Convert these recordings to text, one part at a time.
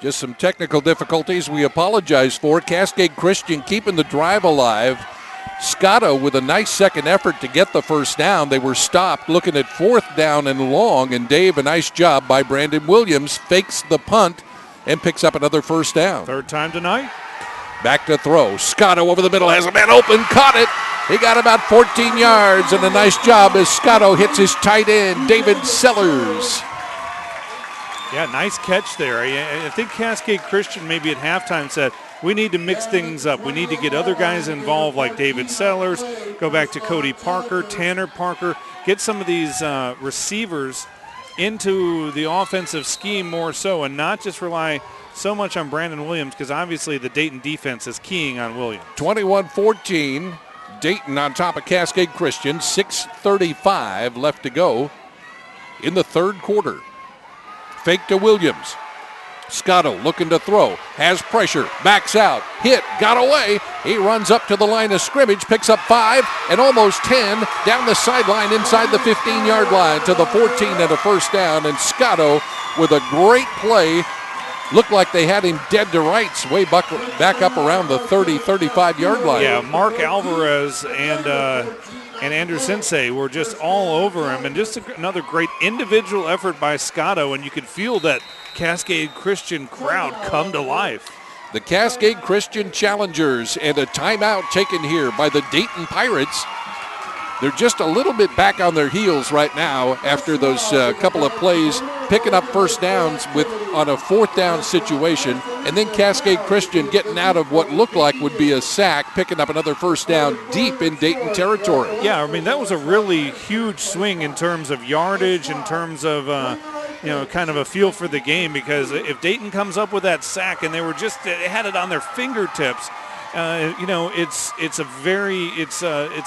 Just some technical difficulties we apologize for. Cascade Christian keeping the drive alive. Scotto with a nice second effort to get the first down. They were stopped looking at 4th down and long, and Dave, a nice job by Brandon Williams, fakes the punt and picks up another first down. 3rd time tonight. Back to throw. Scotto over the middle, has a man open, caught it. He got about 14 yards, and a nice job as Scotto hits his tight end, David Sellers. Yeah, nice catch there. I think Cascade Christian maybe at halftime said, we need to mix things up. We need to get other guys involved like David Sellers, go back to Cody Parker, Tanner Parker, get some of these receivers into the offensive scheme more so and not just rely so much on Brandon Williams, because obviously the Dayton defense is keying on Williams. 21-14, Dayton on top of Cascade Christian, 6:35 left to go in the 3rd quarter. Fake to Williams. Scotto looking to throw, has pressure, backs out, hit, got away. He runs up to the line of scrimmage, picks up 5 and almost 10 down the sideline inside the 15-yard line to the 14 and a first down. And Scotto with a great play. Looked like they had him dead to rights way back up around the 30, 35-yard line. Yeah, Mark Alvarez and Andrew Sensei were just all over him, and just another great individual effort by Scotto, and you could feel that Cascade Christian crowd come to life. The Cascade Christian Challengers, and a timeout taken here by the Dayton Pirates. They're just a little bit back on their heels right now after those couple of plays, picking up first downs on a 4th down situation, and then Cascade Christian getting out of what looked like would be a sack, picking up another first down deep in Dayton territory. Yeah, I mean, that was a really huge swing in terms of yardage, in terms of, kind of a feel for the game, because if Dayton comes up with that sack and they had it on their fingertips, it's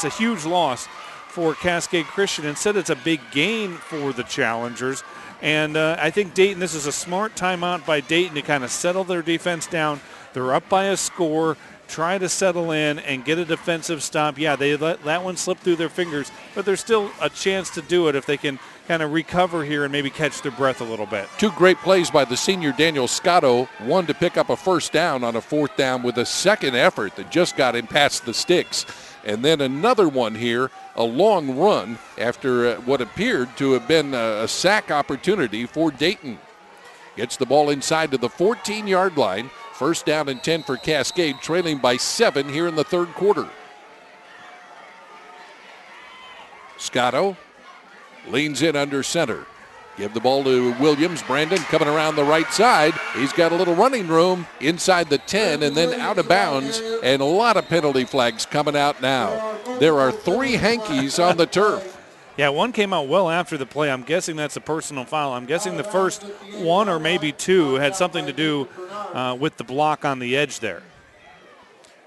a huge loss for Cascade Christian. Instead, it's a big gain for the Challengers. And I think Dayton, this is a smart timeout by Dayton to kind of settle their defense down. They're up by a score, try to settle in and get a defensive stop. Yeah, they let that one slip through their fingers, but there's still a chance to do it if they can kind of recover here and maybe catch their breath a little bit. 2 great plays by the senior Daniel Scotto, one to pick up a first down on a 4th down with a second effort that just got him past the sticks. And then another one here, a long run after what appeared to have been a sack opportunity for Dayton. Gets the ball inside to the 14-yard line. First down and 10 for Cascade, trailing by 7 here in the 3rd quarter. Scotto leans in under center. Give the ball to Williams. Brandon coming around the right side. He's got a little running room inside the 10 and then out of bounds, and a lot of penalty flags coming out now. There are 3 hankies on the turf. Yeah, one came out well after the play. I'm guessing that's a personal foul. I'm guessing the first 1 or maybe 2 had something to do with the block on the edge there.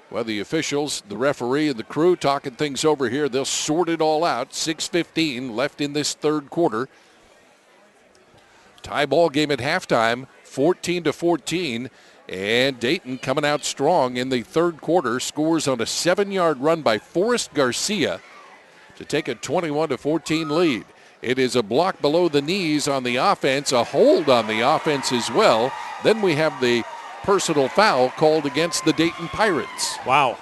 Well, the officials, the referee, and the crew talking things over here. They'll sort it all out. 6:15 left in this 3rd quarter. Tie ball game at halftime, 14-14, and Dayton coming out strong in the 3rd quarter. Scores on a 7-yard run by Forrest Garcia to take a 21-14 lead. It is a block below the knees on the offense, a hold on the offense as well. Then we have the personal foul called against the Dayton Pirates. Wow.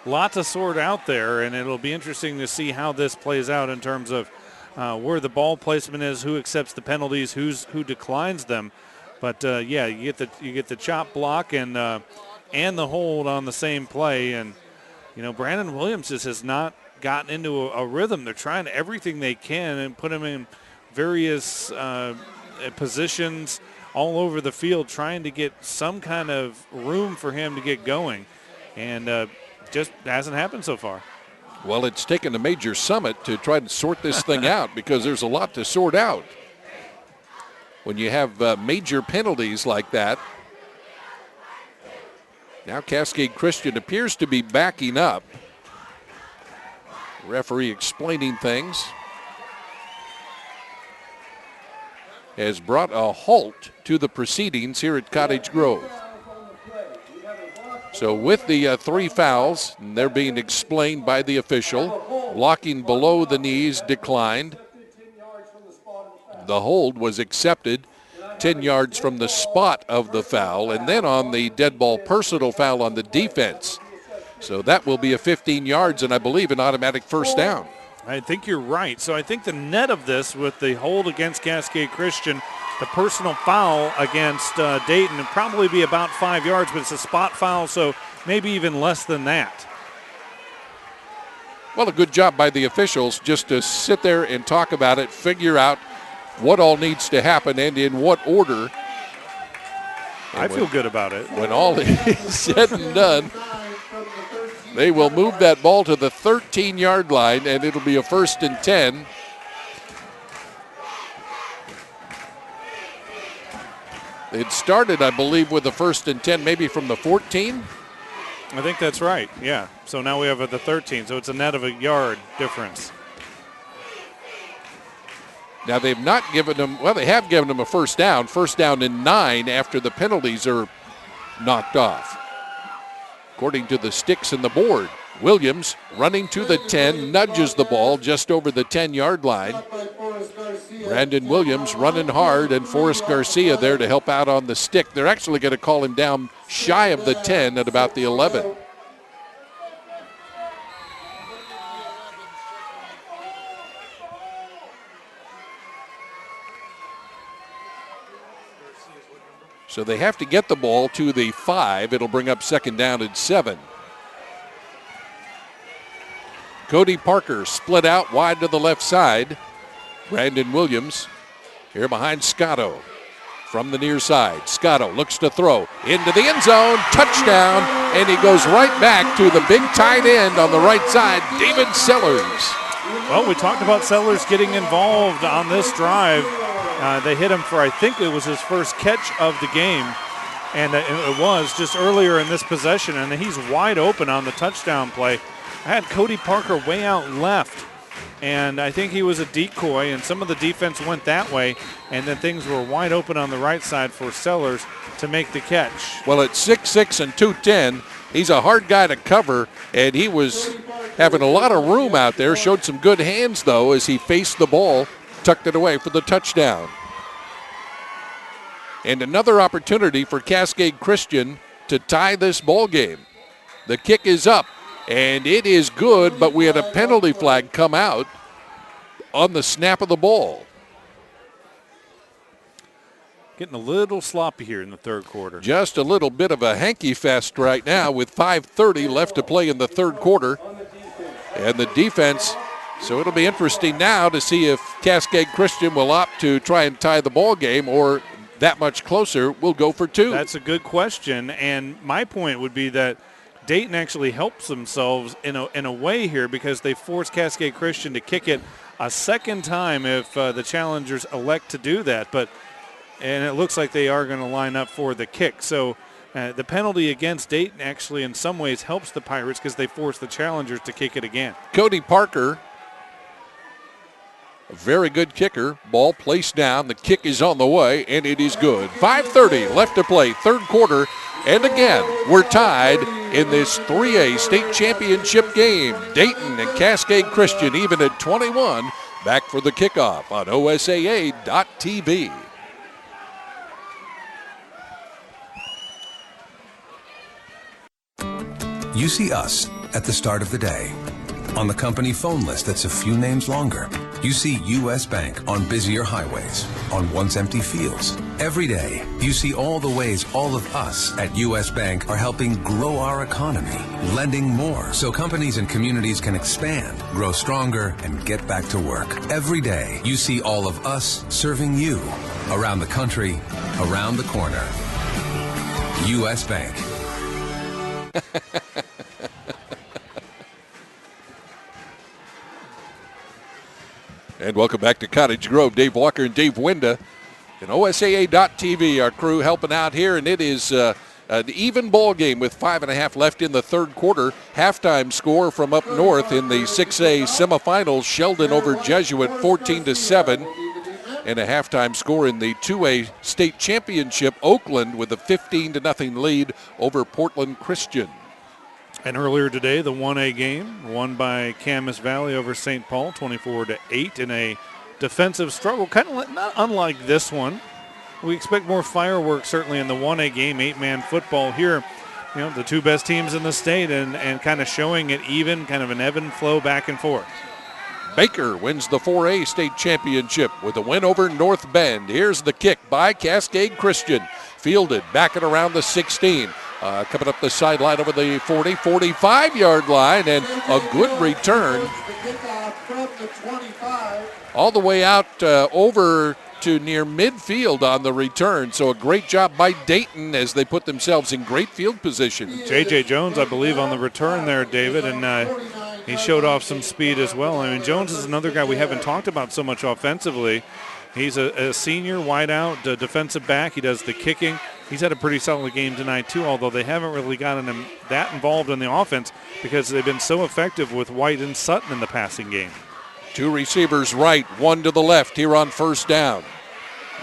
Lot to sort out there, and it'll be interesting to see how this plays out in terms of where the ball placement is, who accepts the penalties, who declines them. But you get the chop block and the hold on the same play. And Brandon Williams just has not gotten into a rhythm. They're trying everything they can and put him in various positions all over the field, trying to get some kind of room for him to get going, and just hasn't happened so far. Well, it's taken a major summit to try to sort this thing out, because there's a lot to sort out when you have major penalties like that. Now Cascade Christian appears to be backing up. Referee explaining things. Has brought a halt to the proceedings here at Cottage Grove. So with the 3 fouls, and they're being explained by the official, blocking below the knees declined. The hold was accepted. 10 yards from the spot of the foul, and then on the dead ball personal foul on the defense. So that will be a 15 yards and I believe an automatic first down. I think you're right. So I think the net of this with the hold against Cascade Christian, the personal foul against Dayton would probably be about 5 yards, but it's a spot foul, so maybe even less than that. Well, a good job by the officials just to sit there and talk about it, figure out what all needs to happen and in what order. I feel good about it. When all is said and done, they will move that ball to the 13-yard line, and it'll be a 1st and 10. It started, I believe, with the 1st and 10, maybe from the 14. I think that's right, yeah. So now we have the 13, so it's a net of a yard difference. Now they've not given them, well, they have given them a first down and 9 after the penalties are knocked off. According to the sticks and the board, Williams running to the 10, nudges the ball just over the 10-yard line. Brandon Williams running hard, and Forrest Garcia there to help out on the stick. They're actually going to call him down shy of the 10 at about the 11. So they have to get the ball to the 5. It'll bring up 2nd down and 7. Cody Parker split out wide to the left side. Brandon Williams here behind Scotto from the near side. Scotto looks to throw into the end zone. Touchdown, and he goes right back to the big tight end on the right side, David Sellers. Well, we talked about Sellers getting involved on this drive. They hit him for, I think it was his first catch of the game, and it was just earlier in this possession, and he's wide open on the touchdown play. I had Cody Parker way out left, and I think he was a decoy, and some of the defense went that way, and then things were wide open on the right side for Sellers to make the catch. Well, at 6'6" and 210, he's a hard guy to cover, and he was having a lot of room out there. Showed some good hands, though, as he faced the ball, tucked it away for the touchdown. And another opportunity for Cascade Christian to tie this ball game. The kick is up, and it is good, but we had a penalty flag come out on the snap of the ball. Getting a little sloppy here in the third quarter. Just a little bit of a hanky fest right now with 5:30 left to play in the third quarter. And the defense, so it'll be interesting now to see if Cascade Christian will opt to try and tie the ball game, or that much closer will go for 2. That's a good question, and my point would be that Dayton actually helps themselves in a way here, because they force Cascade Christian to kick it a second time if the challengers elect to do that. And it looks like they are going to line up for the kick. So the penalty against Dayton actually in some ways helps the Pirates because they force the challengers to kick it again. Cody Parker, a very good kicker. Ball placed down. The kick is on the way, and it is good. 5:30 left to play, third quarter. And again, we're tied in this 3A state championship game. Dayton and Cascade Christian even at 21. Back for the kickoff on OSAA.TV. You see us at the start of the day. On the company phone list that's a few names longer. You see U.S. Bank on busier highways, on once empty fields. Every day, you see all the ways all of us at U.S. Bank are helping grow our economy, lending more so companies and communities can expand, grow stronger, and get back to work. Every day, you see all of us serving you around the country, around the corner. U.S. Bank. And welcome back to Cottage Grove. Dave Walker and Dave Winda. And OSAA.TV, our crew helping out here. And it is an even ball game with 5.5 left in the third quarter. Halftime score from up north in the 6A semifinals. Sheldon over Jesuit 14-7. And a halftime score in the 2A state championship. Oakland with a 15-0 lead over Portland Christian. And earlier today, the 1A game won by Camas Valley over St. Paul, 24-8 in a defensive struggle, kind of not unlike this one, we expect more fireworks certainly in the 1A game, 8-man football here. You know, the two best teams in the state and kind of showing it even, kind of an ebb and flow back and forth. Baker wins the 4A state championship with a win over North Bend. Here's the kick by Cascade Christian. Fielded back at around the 16. Coming up the sideline over the 40, 45-yard line, and a good return. All the way out over to near midfield on the return. So a great job by Dayton as they put themselves in great field position. J.J. Jones, I believe, on the return there, David, and he showed off some speed as well. I mean, Jones is another guy we haven't talked about so much offensively. He's a senior wideout, defensive back. He does the kicking. He's had a pretty solid game tonight, too, although they haven't really gotten him that involved in the offense because they've been so effective with White and Sutton in the passing game. Two receivers right, one to the left here on first down.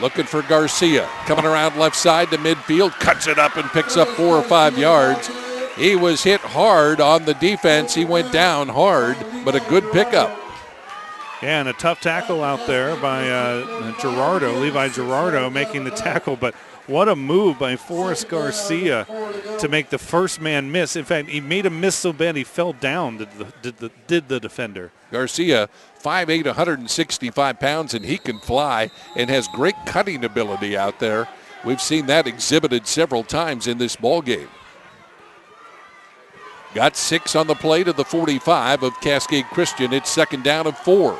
Looking for Garcia. Coming around left side to midfield, cuts it up and picks up 4 or 5 yards. He was hit hard on the defense. He went down hard, but a good pickup. Yeah, and a tough tackle out there by Levi Gerardo making the tackle, but what a move by Forrest Garcia to make the first man miss. In fact, he made him miss so bad he fell down, did the defender. Garcia, 5'8", 165 pounds, and he can fly and has great cutting ability out there. We've seen that exhibited several times in this ball game. Got 6 on the play to the 45 of Cascade Christian. It's second down and 4.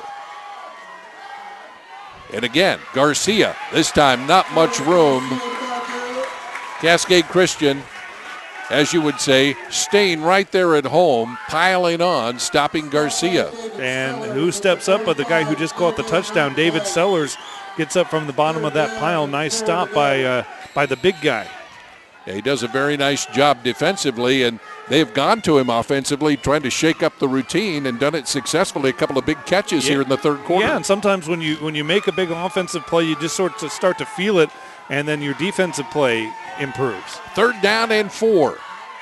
And again, Garcia, this time not much room. Cascade Christian, as you would say, staying right there at home, piling on, stopping Garcia. And who steps up but the guy who just caught the touchdown, David Sellers, gets up from the bottom of that pile. Nice stop by the big guy. Yeah, he does a very nice job defensively, and they've gone to him offensively, trying to shake up the routine and done it successfully. A couple of big catches here in the third quarter. Yeah, and sometimes when you make a big offensive play, you just sort of start to feel it, and then your defensive play improves. Third down and 4.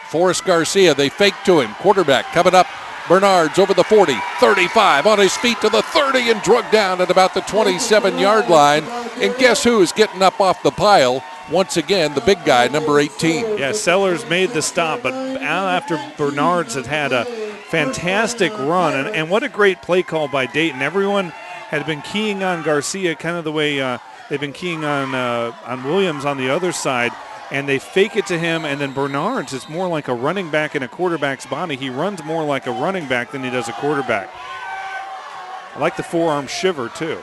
Forrest Garcia, they fake to him. Quarterback coming up. Bernard's over the 40, 35, on his feet to the 30 and drugged down at about the 27-yard line. And guess who's getting up off the pile? Once again, the big guy, number 18. Yeah, Sellers made the stop, but after Bernard's had a fantastic run, and what a great play call by Dayton. Everyone had been keying on Garcia kind of the way they've been keying on Williams on the other side, and they fake it to him, and then Bernard's is more like a running back in a quarterback's body. He runs more like a running back than he does a quarterback. I like the forearm shiver, too.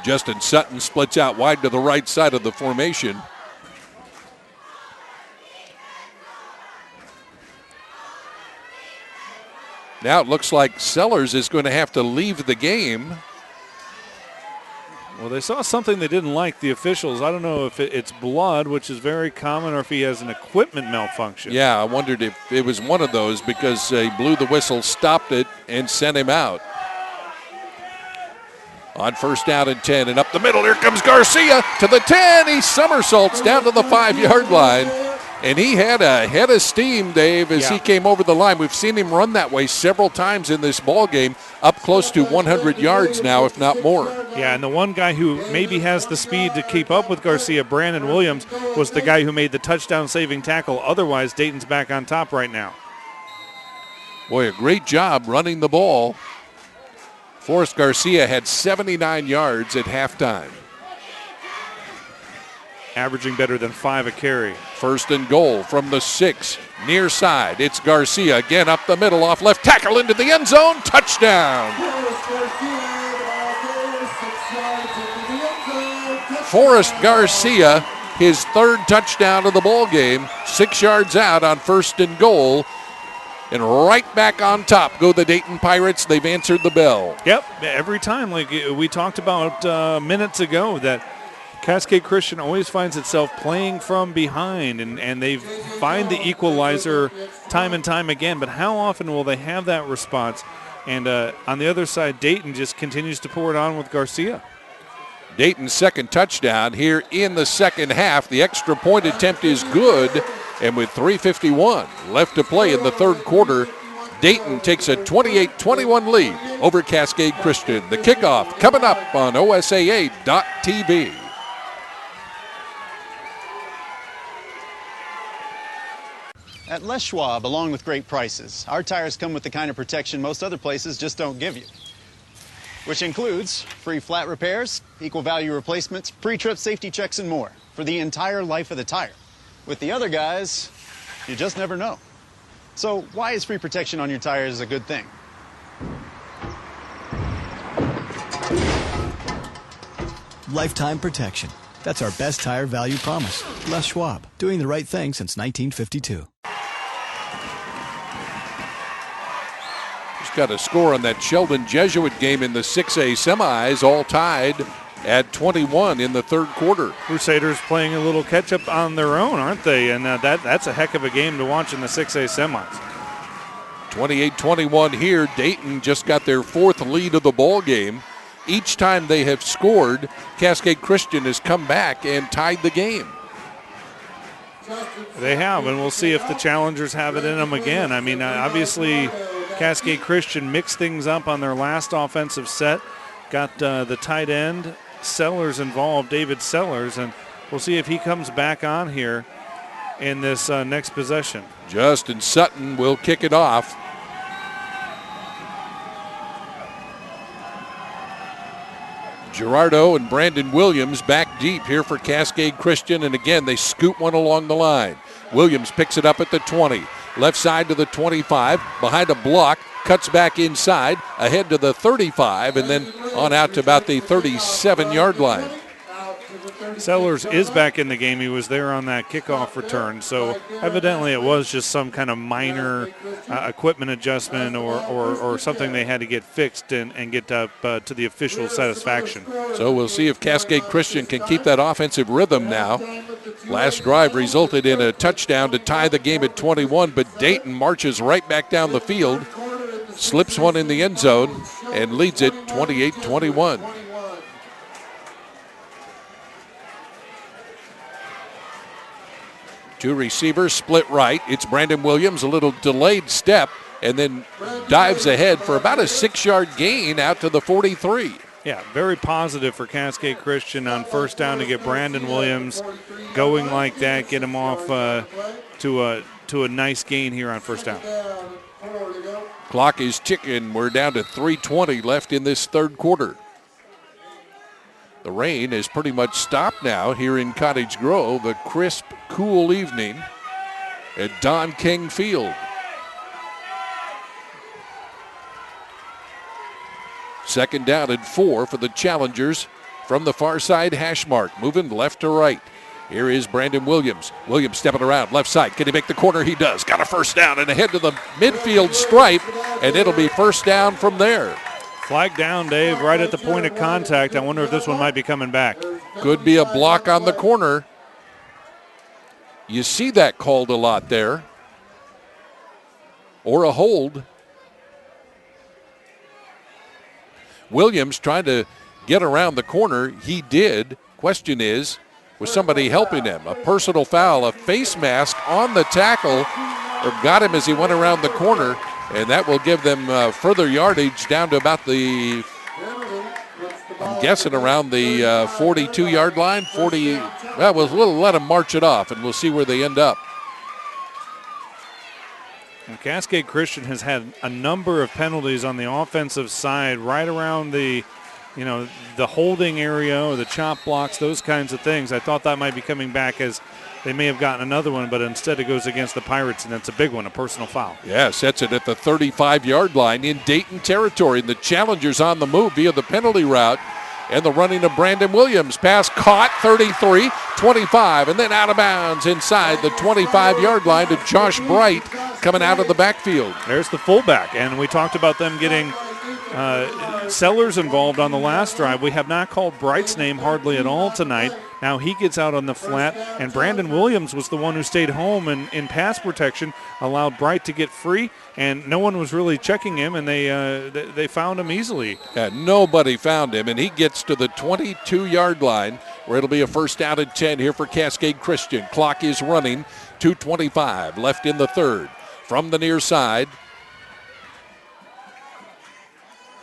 Justin Sutton splits out wide to the right side of the formation. Now it looks like Sellers is going to have to leave the game. Well, they saw something they didn't like, the officials. I don't know if it's blood, which is very common, or if he has an equipment malfunction. Yeah, I wondered if it was one of those because he blew the whistle, stopped it, and sent him out. On first down and 10, and up the middle, here comes Garcia to the 10. He somersaults down to the 5-yard line. And he had a head of steam, Dave, as he came over the line. We've seen him run that way several times in this ball game, up close to 100 yards now, if not more. Yeah, and the one guy who maybe has the speed to keep up with Garcia, Brandon Williams, was the guy who made the touchdown-saving tackle. Otherwise, Dayton's back on top right now. Boy, a great job running the ball. Forrest Garcia had 79 yards at halftime. Averaging better than 5 a carry. First and goal from the 6, near side. It's Garcia again up the middle, off left tackle into the end zone. Touchdown. Forrest Garcia, his third touchdown of the ball game. 6 yards out on first and goal. And right back on top go the Dayton Pirates. They've answered the bell. Yep, every time, like we talked about minutes ago, that Cascade Christian always finds itself playing from behind, and they find the equalizer time and time again. But how often will they have that response? And on the other side, Dayton just continues to pour it on with Garcia. Dayton's second touchdown here in the second half. The extra point attempt is good. And with 3:51 left to play in the third quarter, Dayton takes a 28-21 lead over Cascade Christian. The kickoff coming up on OSAA.TV. At Les Schwab, along with great prices, our tires come with the kind of protection most other places just don't give you. Which includes free flat repairs, equal value replacements, pre-trip safety checks, and more for the entire life of the tire. With the other guys, you just never know. So why is free protection on your tires a good thing? Lifetime protection. That's our best tire value promise. Les Schwab, doing the right thing since 1952. Got a score on that Sheldon Jesuit game in the 6A semis, all tied at 21 in the third quarter. Crusaders playing a little catch-up on their own, aren't they? And that's a heck of a game to watch in the 6A semis. 28-21 here. Dayton just got their fourth lead of the ball game. Each time they have scored, Cascade Christian has come back and tied the game. They have, and we'll see if the challengers have it in them again. I mean, obviously, Cascade Christian mixed things up on their last offensive set. Got the tight end, Sellers, involved, David Sellers, and we'll see if he comes back on here in this next possession. Justin Sutton will kick it off. Gerardo and Brandon Williams back deep here for Cascade Christian, and again they scoot one along the line. Williams picks it up at the 20, left side to the 25, behind a block, cuts back inside, ahead to the 35, and then on out to about the 37-yard line. Sellers is back in the game. He was there on that kickoff return, so evidently it was just some kind of minor equipment adjustment or something they had to get fixed and get up to the official satisfaction. So we'll see if Cascade Christian can keep that offensive rhythm now. Last drive resulted in a touchdown to tie the game at 21, but Dayton marches right back down the field, slips one in the end zone, and leads it 28-21. Two receivers split right. It's Brandon Williams, a little delayed step, and then dives ahead for about a 6-yard gain out to the 43. Yeah, very positive for Cascade Christian on first down to get Brandon Williams going like that, get him off to a nice gain here on first down. Clock is ticking. We're down to 3:20 left in this third quarter. The rain is pretty much stopped now here in Cottage Grove, a crisp, cool evening at Don King Field. Second down and 4 for the challengers from the far side hash mark, moving left to right. Here is Brandon Williams. Williams stepping around left side. Can he make the corner? He does. Got a first down and ahead to the midfield stripe, and it'll be first down from there. Flag down, Dave, right at the point of contact. I wonder if this one might be coming back. Could be a block on the corner. You see that called a lot there. Or a hold. Williams trying to get around the corner. He did. Question is, was somebody helping him? A personal foul, a face mask on the tackle, or got him as he went around the corner. And that will give them further yardage down to about the, I'm guessing around the 42-yard line. 40. Well, we'll let them march it off, and we'll see where they end up. And Cascade Christian has had a number of penalties on the offensive side, right around the holding area or the chop blocks, those kinds of things. I thought that might be coming back as they may have gotten another one, but instead it goes against the Pirates, and it's a big one, a personal foul. Yeah, sets it at the 35-yard line in Dayton territory. And the challengers on the move via the penalty route. And the running of Brandon Williams. Pass caught, 33, 25, and then out of bounds inside the 25-yard line to Josh Bright coming out of the backfield. There's the fullback, and we talked about them getting Sellers involved on the last drive. We have not called Bright's name hardly at all tonight. Now he gets out on the flat, and Brandon Williams was the one who stayed home and in pass protection, allowed Bright to get free, and no one was really checking him, and they found him easily. Yeah, nobody found him, and he gets to the 22-yard line where it'll be a first down and 10 here for Cascade Christian. Clock is running, 2:25 left in the third. From the near side,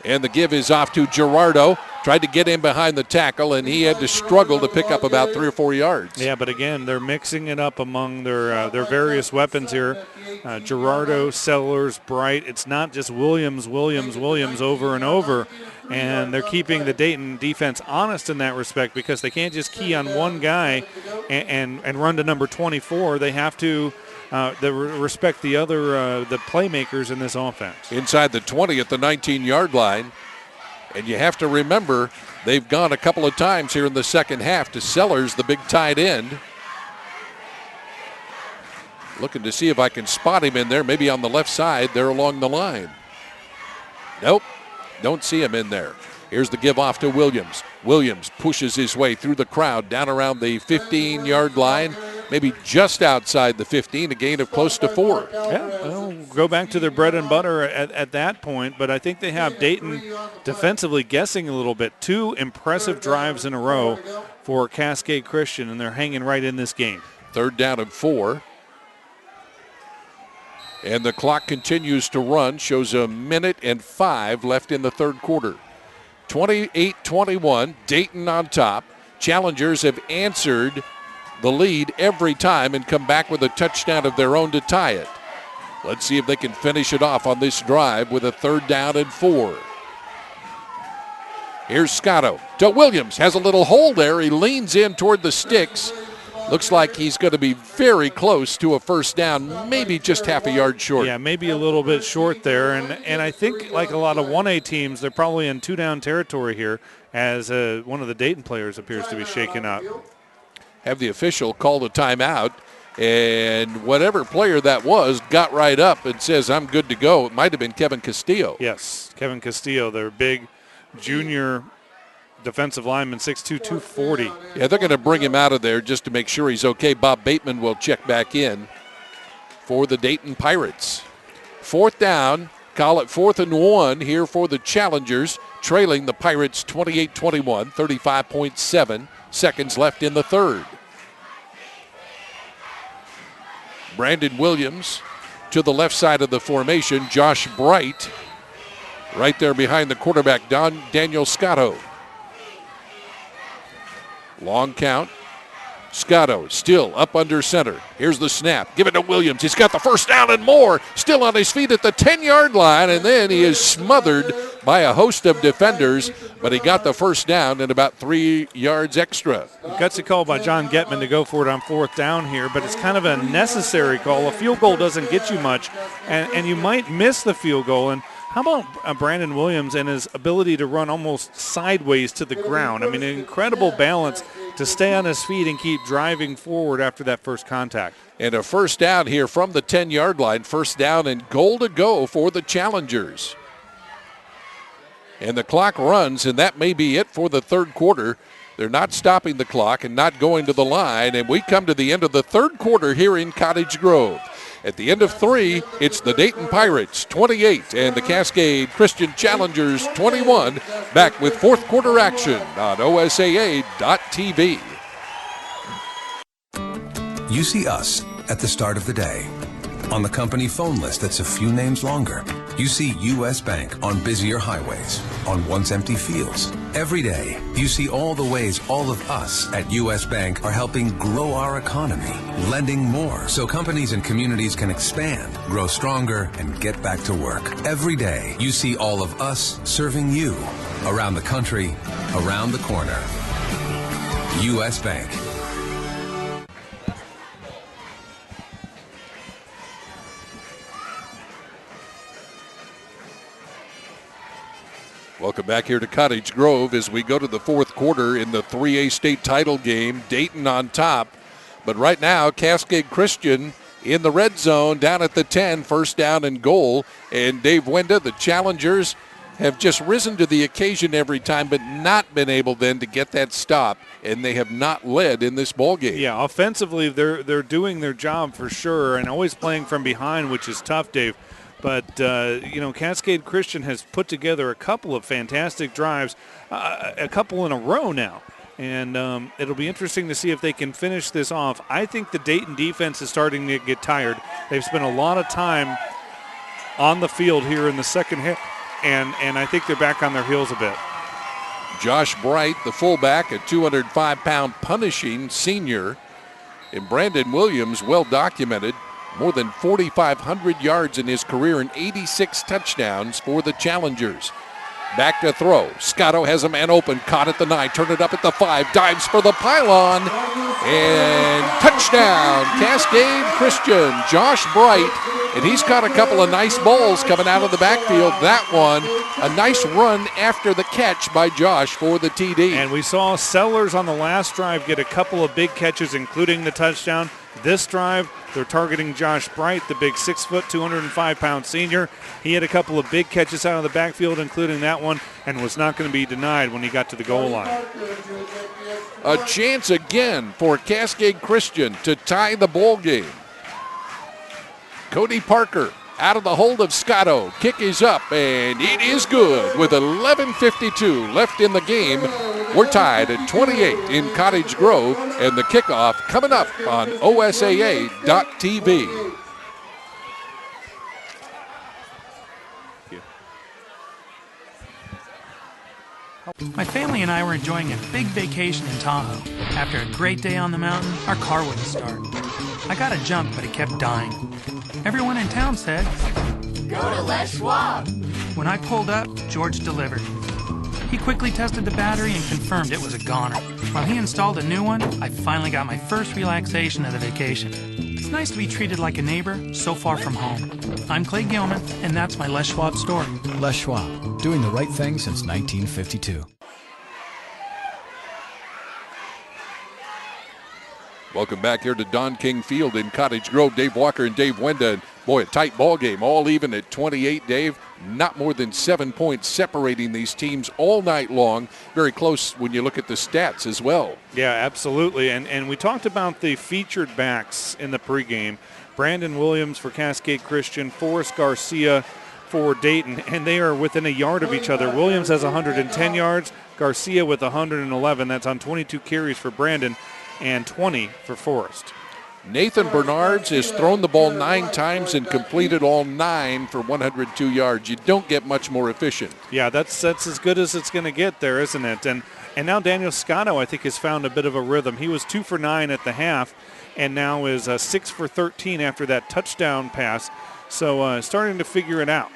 and the give is off to Gerardo. tried to get in behind the tackle, and he had to struggle to pick up about 3 or 4 yards. Yeah, but again, they're mixing it up among their various weapons here. Gerardo, Sellers, Bright. It's not just Williams over and over. And they're keeping the Dayton defense honest in that respect because they can't just key on one guy and run to number 24. They have to respect the other the playmakers in this offense. Inside the 20 at the 19-yard line. And you have to remember, they've gone a couple of times here in the second half to Sellers, the big tight end. Looking to see if I can spot him in there, maybe on the left side there along the line. Nope, don't see him in there. Here's the give off to Williams. Williams pushes his way through the crowd down around the 15-yard line, maybe just outside the 15, a gain of close to 4. Yeah, well, go back to their bread and butter at that point, but I think they have Dayton defensively guessing a little bit. 2 impressive drives in a row for Cascade Christian, and they're hanging right in this game. 3rd down and 4. And the clock continues to run, shows 1:05 left in the third quarter. 28-21, Dayton on top. Challengers have answered the lead every time and come back with a touchdown of their own to tie it. Let's see if they can finish it off on this drive with a 3rd down and 4. Here's Scotto to Williams. Has a little hole there. He leans in toward the sticks. Looks like he's going to be very close to a first down, maybe just half a yard short. Yeah, maybe a little bit short there. And I think like a lot of 1A teams, they're probably in 2-down territory here as one of the Dayton players appears to be shaken up. Have the official call a timeout, and whatever player that was got right up and says, I'm good to go. It might have been Kevin Castillo. Yes, Kevin Castillo, their big junior defensive lineman, 6'2", 240. Yeah, they're going to bring him out of there just to make sure he's okay. Bob Bateman will check back in for the Dayton Pirates. 4th down, call it 4th and 1 here for the Challengers, trailing the Pirates 28-21, 35.7 seconds left in the third. Brandon Williams to the left side of the formation. Josh Bright right there behind the quarterback, Daniel Scotto. Long count. Scotto still up under center. Here's the snap. Give it to Williams. He's got the first down and more. Still on his feet at the 10-yard line, and then he is smothered by a host of defenders, but he got the first down and about 3 yards extra. Gutsy call by John Getman to go for it on 4th down here, but it's kind of a necessary call. A field goal doesn't get you much, and you might miss the field goal. And how about Brandon Williams and his ability to run almost sideways to the ground? I mean, an incredible balance to stay on his feet and keep driving forward after that first contact. And a first down here from the 10-yard line. First down and goal to go for the Challengers. And the clock runs, and that may be it for the third quarter. They're not stopping the clock and not going to the line, and we come to the end of the third quarter here in Cottage Grove. At the end of 3, it's the Dayton Pirates 28 and the Cascade Christian Challengers 21. Back with fourth quarter action on OSAA.TV. You see us at the start of the day. On the company phone list that's a few names longer. You see U.S. Bank on busier highways, on once empty fields. Every day, you see all the ways all of us at U.S. Bank are helping grow our economy, lending more so companies and communities can expand, grow stronger, and get back to work. Every day, you see all of us serving you around the country, around the corner. U.S. Bank. Welcome back here to Cottage Grove as we go to the fourth quarter in the 3A state title game. Dayton on top. But right now, Cascade Christian in the red zone down at the 10, first down and goal. And Dave Wenda, the Challengers, have just risen to the occasion every time, but not been able then to get that stop. And they have not led in this ball game. Yeah, offensively, they're doing their job for sure and always playing from behind, which is tough, Dave. But, Cascade Christian has put together a couple of fantastic drives, a couple in a row now. And it'll be interesting to see if they can finish this off. I think the Dayton defense is starting to get tired. They've spent a lot of time on the field here in the second half, and I think they're back on their heels a bit. Josh Bright, the fullback, a 205-pound punishing senior. And Brandon Williams, well documented, more than 4,500 yards in his career and 86 touchdowns for the Challengers. Back to throw. Scotto has a man open, caught at the 9, turned it up at the 5, dives for the pylon, and touchdown, Cascade Christian. Josh Bright, and he's caught a couple of nice balls coming out of the backfield. That one, a nice run after the catch by Josh for the TD. And we saw Sellers on the last drive get a couple of big catches, including the touchdown. This drive, they're targeting Josh Bright, the big 6 foot, 205-pound senior. He had a couple of big catches out of the backfield, including that one, and was not going to be denied when he got to the goal line. A chance again for Cascade Christian to tie the ball game. Cody Parker out of the hold of Scotto. Kick is up, and it is good with 11:52 left in the game. We're tied at 28 in Cottage Grove, and the kickoff coming up on OSAA.TV. My family and I were enjoying a big vacation in Tahoe. After a great day on the mountain, our car wouldn't start. I got a jump, but it kept dying. Everyone in town said, "Go to Les Schwab." When I pulled up, George delivered. He quickly tested the battery and confirmed it was a goner. While he installed a new one, I finally got my first relaxation of the vacation. It's nice to be treated like a neighbor so far from home. I'm Clay Gilman, and that's my Les Schwab story. Les Schwab, doing the right thing since 1952. Welcome back here to Don King Field in Cottage Grove. Dave Walker and Dave Wenda. Boy, a tight ball game, all even at 28, Dave. Not more than 7 points separating these teams all night long. Very close when you look at the stats as well. Yeah, absolutely. And we talked about the featured backs in the pregame. Brandon Williams for Cascade Christian, Forrest Garcia for Dayton, and they are within a yard of each other. Williams has 110 yards, Garcia with 111. That's on 22 carries for Brandon and 20 for Forrest. Nathan Bernards has thrown the ball 9 times and completed all 9 for 102 yards. You don't get much more efficient. Yeah, that's as good as it's going to get there, isn't it? And now Daniel Scotto, I think, has found a bit of a rhythm. He was 2 for 9 at the half and now is 6 for 13 after that touchdown pass. So starting to figure it out.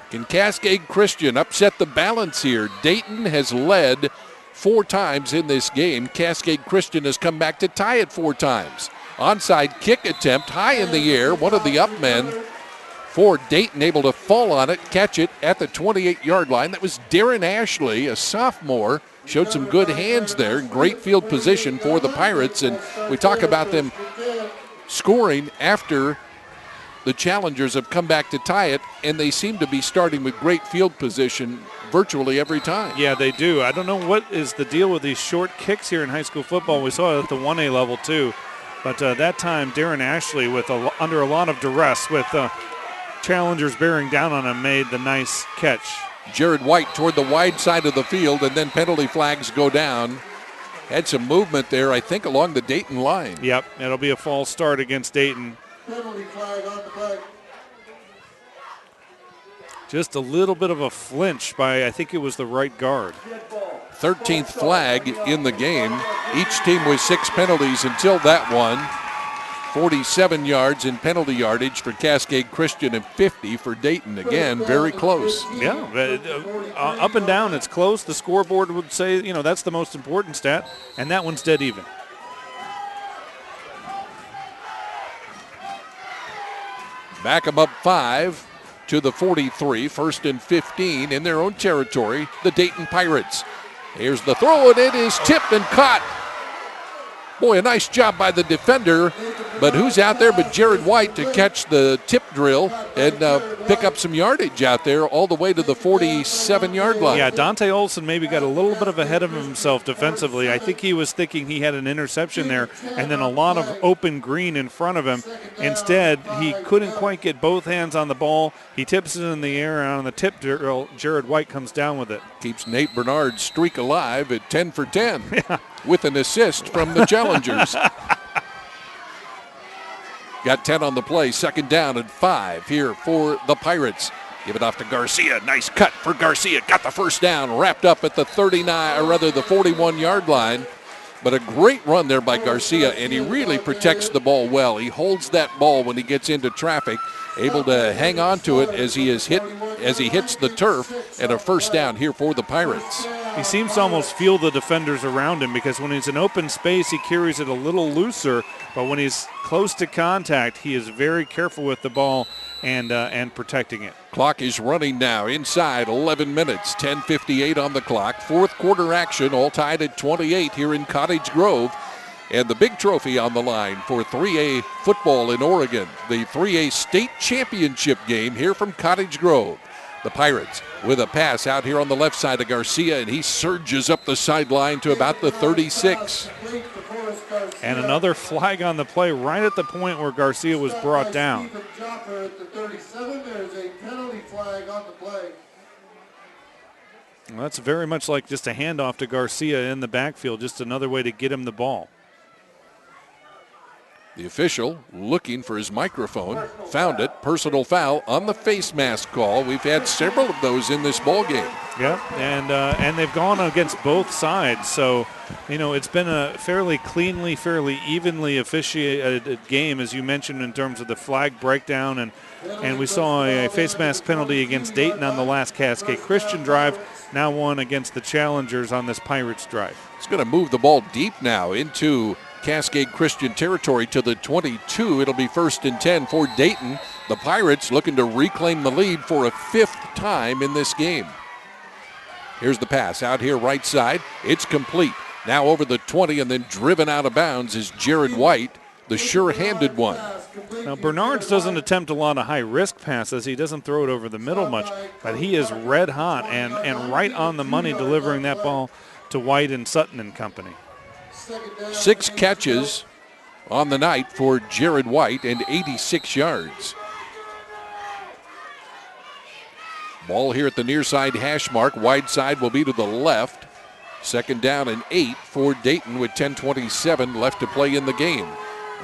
Can Cascade Christian upset the balance here? Dayton has led 4 times in this game. Cascade Christian has come back to tie it 4 times. Onside kick attempt high in the air. One of the up men for Dayton able to fall on it, catch it at the 28-yard line. That was Darren Ashley, a sophomore. Showed some good hands there. Great field position for the Pirates. And we talk about them scoring after the Challengers have come back to tie it, and they seem to be starting with great field position virtually every time. Yeah, they do. I don't know what is the deal with these short kicks here in high school football. We saw it at the 1A level too. But that time, Darren Ashley, under a lot of duress, with Challengers bearing down on him, made the nice catch. Jared White toward the wide side of the field, and then penalty flags go down. Had some movement there, I think, along the Dayton line. Yep, it'll be a false start against Dayton. Penalty flag on the play. Just a little bit of a flinch by, I think it was the right guard. 13th flag in the game. Each team with 6 penalties until that one. 47 yards in penalty yardage for Cascade Christian and 50 for Dayton. Again, very close. Yeah, up and down, it's close. The scoreboard would say, that's the most important stat, and that one's dead even. Back them up 5 to the 43, 1st and 15 in their own territory, the Dayton Pirates. Here's the throw, and it is tipped and caught. Boy, a nice job by the defender, but who's out there but Jared White to catch the tip drill and pick up some yardage out there all the way to the 47-yard line. Yeah, Dante Olson maybe got a little bit of ahead of himself defensively. I think he was thinking he had an interception there and then a lot of open green in front of him. Instead, he couldn't quite get both hands on the ball. He tips it in the air, and on the tip drill, Jared White comes down with it. Keeps Nate Bernard's streak alive at 10 for 10. Yeah. With an assist from the Challengers. Got 10 on the play, 2nd down and 5 here for the Pirates. Give it off to Garcia. Nice cut for Garcia. Got the first down, wrapped up at the 41-yard line. But a great run there by Garcia, and he really protects the ball well. He holds that ball when he gets into traffic, able to hang on to it as he hits the turf, and a first down here for the Pirates. He seems to almost feel the defenders around him, because when he's in open space, he carries it a little looser, but when he's close to contact, he is very careful with the ball and protecting it. Clock is running now inside 11 minutes, 10:58 on the clock. Fourth quarter action, all tied at 28 here in Cottage Grove. And the big trophy on the line for 3A football in Oregon, the 3A state championship game here from Cottage Grove. The Pirates with a pass out here on the left side of Garcia, and he surges up the sideline to about the 36. And another flag on the play right at the point where Garcia was brought down. Well, that's very much like just a handoff to Garcia in the backfield, just another way to get him the ball. The official looking for his microphone, found it, personal foul on the face mask call. We've had several of those in this ball game. Yeah, and they've gone against both sides. So, it's been a fairly cleanly, fairly evenly officiated game, as you mentioned, in terms of the flag breakdown. And we saw a face mask penalty against Dayton on the last Cascade Christian drive, now one against the Challengers on this Pirates drive. It's going to move the ball deep now into Cascade Christian territory to the 22. It'll be 1st and 10 for Dayton. The Pirates looking to reclaim the lead for a 5th time in this game. Here's the pass out here right side. It's complete. Now over the 20 and then driven out of bounds is Jared White, the sure-handed one. Now Bernards doesn't attempt a lot of high-risk passes. He doesn't throw it over the middle much, but he is red hot and right on the money delivering that ball to White and Sutton and company. 6 catches on the night for Jared White and 86 yards. Ball here at the near side hash mark. Wide side will be to the left. 2nd down and 8 for Dayton with 10:27 left to play in the game.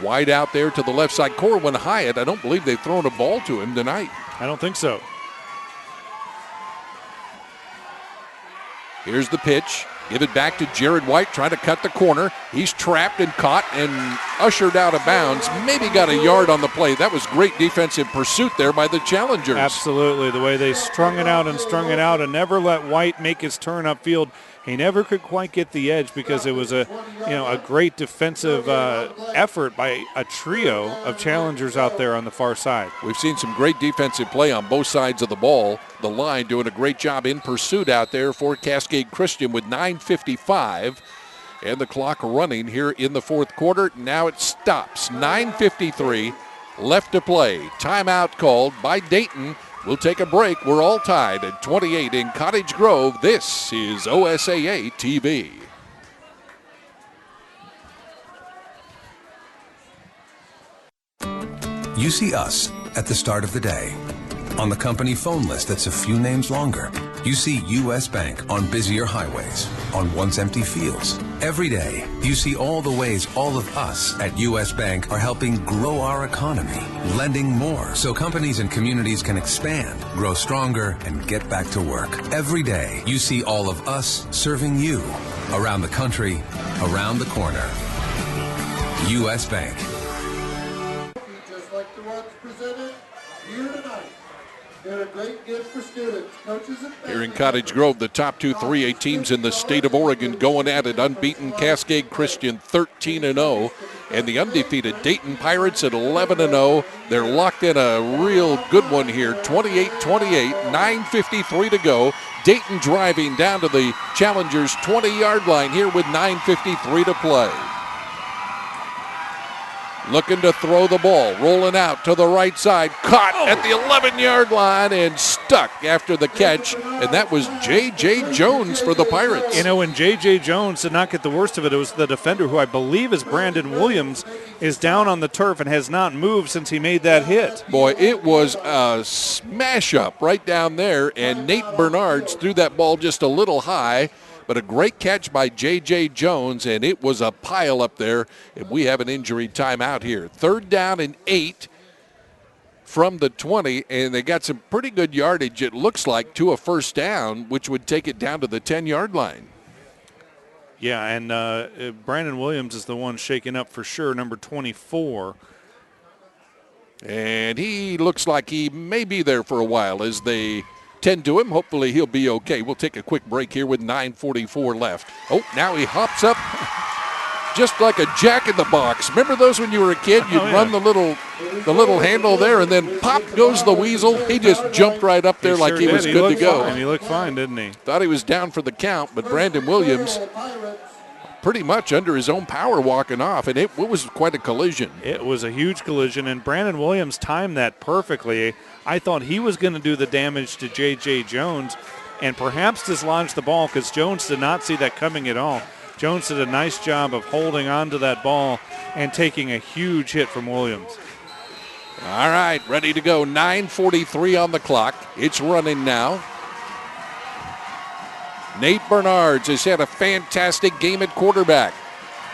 Wide out there to the left side. Corwin Hyatt, I don't believe they've thrown a ball to him tonight. I don't think so. Here's the pitch. Give it back to Jared White, trying to cut the corner. He's trapped and caught and ushered out of bounds. Maybe got a yard on the play. That was great defensive pursuit there by the Challengers. Absolutely. The way they strung it out and never let White make his turn upfield. He never could quite get the edge because it was a great defensive effort by a trio of Challengers out there on the far side. We've seen some great defensive play on both sides of the ball. The line doing a great job in pursuit out there for Cascade Christian with 9:55 and the clock running here in the fourth quarter. Now it stops. 9:53 left to play. Timeout called by Dayton. We'll take a break. We're all tied at 28 in Cottage Grove. This is OSAA TV. You see us at the start of the day. On the company phone list that's a few names longer. You see U.S. Bank on busier highways, on once empty fields. Every day, you see all the ways all of us at U.S. Bank are helping grow our economy, lending more so companies and communities can expand, grow stronger, and get back to work. Every day, you see all of us serving you around the country, around the corner. U.S. Bank. Just like the ones presented here tonight. They're a great gift for students, coaches, and Here in Cottage Grove, the top 2 3A teams in the state of Oregon going at it. Unbeaten Cascade Christian 13-0, and the undefeated Dayton Pirates at 11-0. They're locked in a real good one here, 28-28, 9:53 to go. Dayton driving down to the Challengers' 20-yard line here with 9:53 to play. Looking to throw the ball, rolling out to the right side, caught at the 11-yard line and stuck after the catch, and that was J.J. Jones for the Pirates. When J.J. Jones did not get the worst of it, it was the defender, who I believe is Brandon Williams, is down on the turf and has not moved since he made that hit. Boy, it was a smash-up right down there, and Nate Bernards threw that ball just a little high. But a great catch by J.J. Jones, and it was a pile up there. And we have an injury timeout here. 3rd down and 8 from the 20, and they got some pretty good yardage, it looks like, to a first down, which would take it down to the 10-yard line. Yeah, and Brandon Williams is the one shaking up for sure, number 24. And he looks like he may be there for a while as they tend to him. Hopefully he'll be okay. We'll take a quick break here with 9:44 left. Oh, now he hops up just like a jack in the box. Remember those when you were a kid? You'd run the little handle there, and then pop goes the weasel. He just jumped right up there like he was good to go. He looked fine, didn't he? Thought he was down for the count, but Brandon Williams pretty much under his own power walking off, and it was quite a collision. It was a huge collision, and Brandon Williams timed that perfectly. I thought he was going to do the damage to J.J. Jones and perhaps dislodge the ball because Jones did not see that coming at all. Jones did a nice job of holding on to that ball and taking a huge hit from Williams. All right, ready to go. 9:43 on the clock. It's running now. Nate Bernards has had a fantastic game at quarterback.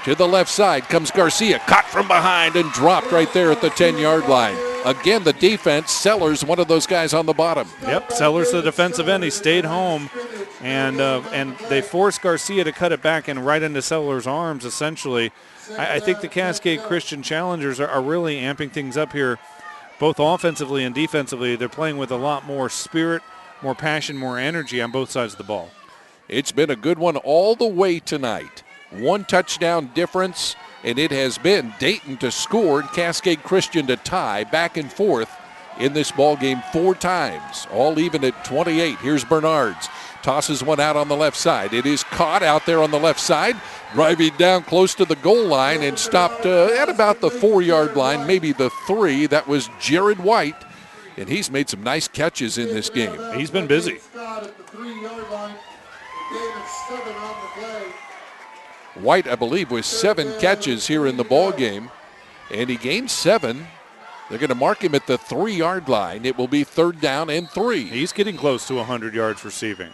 To the left side comes Garcia, caught from behind and dropped right there at the 10-yard line. Again, the defense, Sellers, one of those guys on the bottom. Yep, Sellers, the defensive end. He stayed home, and they forced Garcia to cut it back and right into Sellers' arms, essentially. I think the Cascade Christian Challengers are really amping things up here, both offensively and defensively. They're playing with a lot more spirit, more passion, more energy on both sides of the ball. It's been a good one all the way tonight. One touchdown difference, and it has been Dayton to score and Cascade Christian to tie, back and forth in this ball game 4 times, all even at 28. Here's Bernards. Tosses one out on the left side. It is caught out there on the left side, driving down close to the goal line and stopped at about the 4-yard line, maybe the 3. That was Jared White, and he's made some nice catches in this game. He's been busy. White, I believe, with 7 catches here in the ball game, and he gained 7. They're going to mark him at the 3-yard line. It will be 3rd down and 3. He's getting close to 100 yards receiving.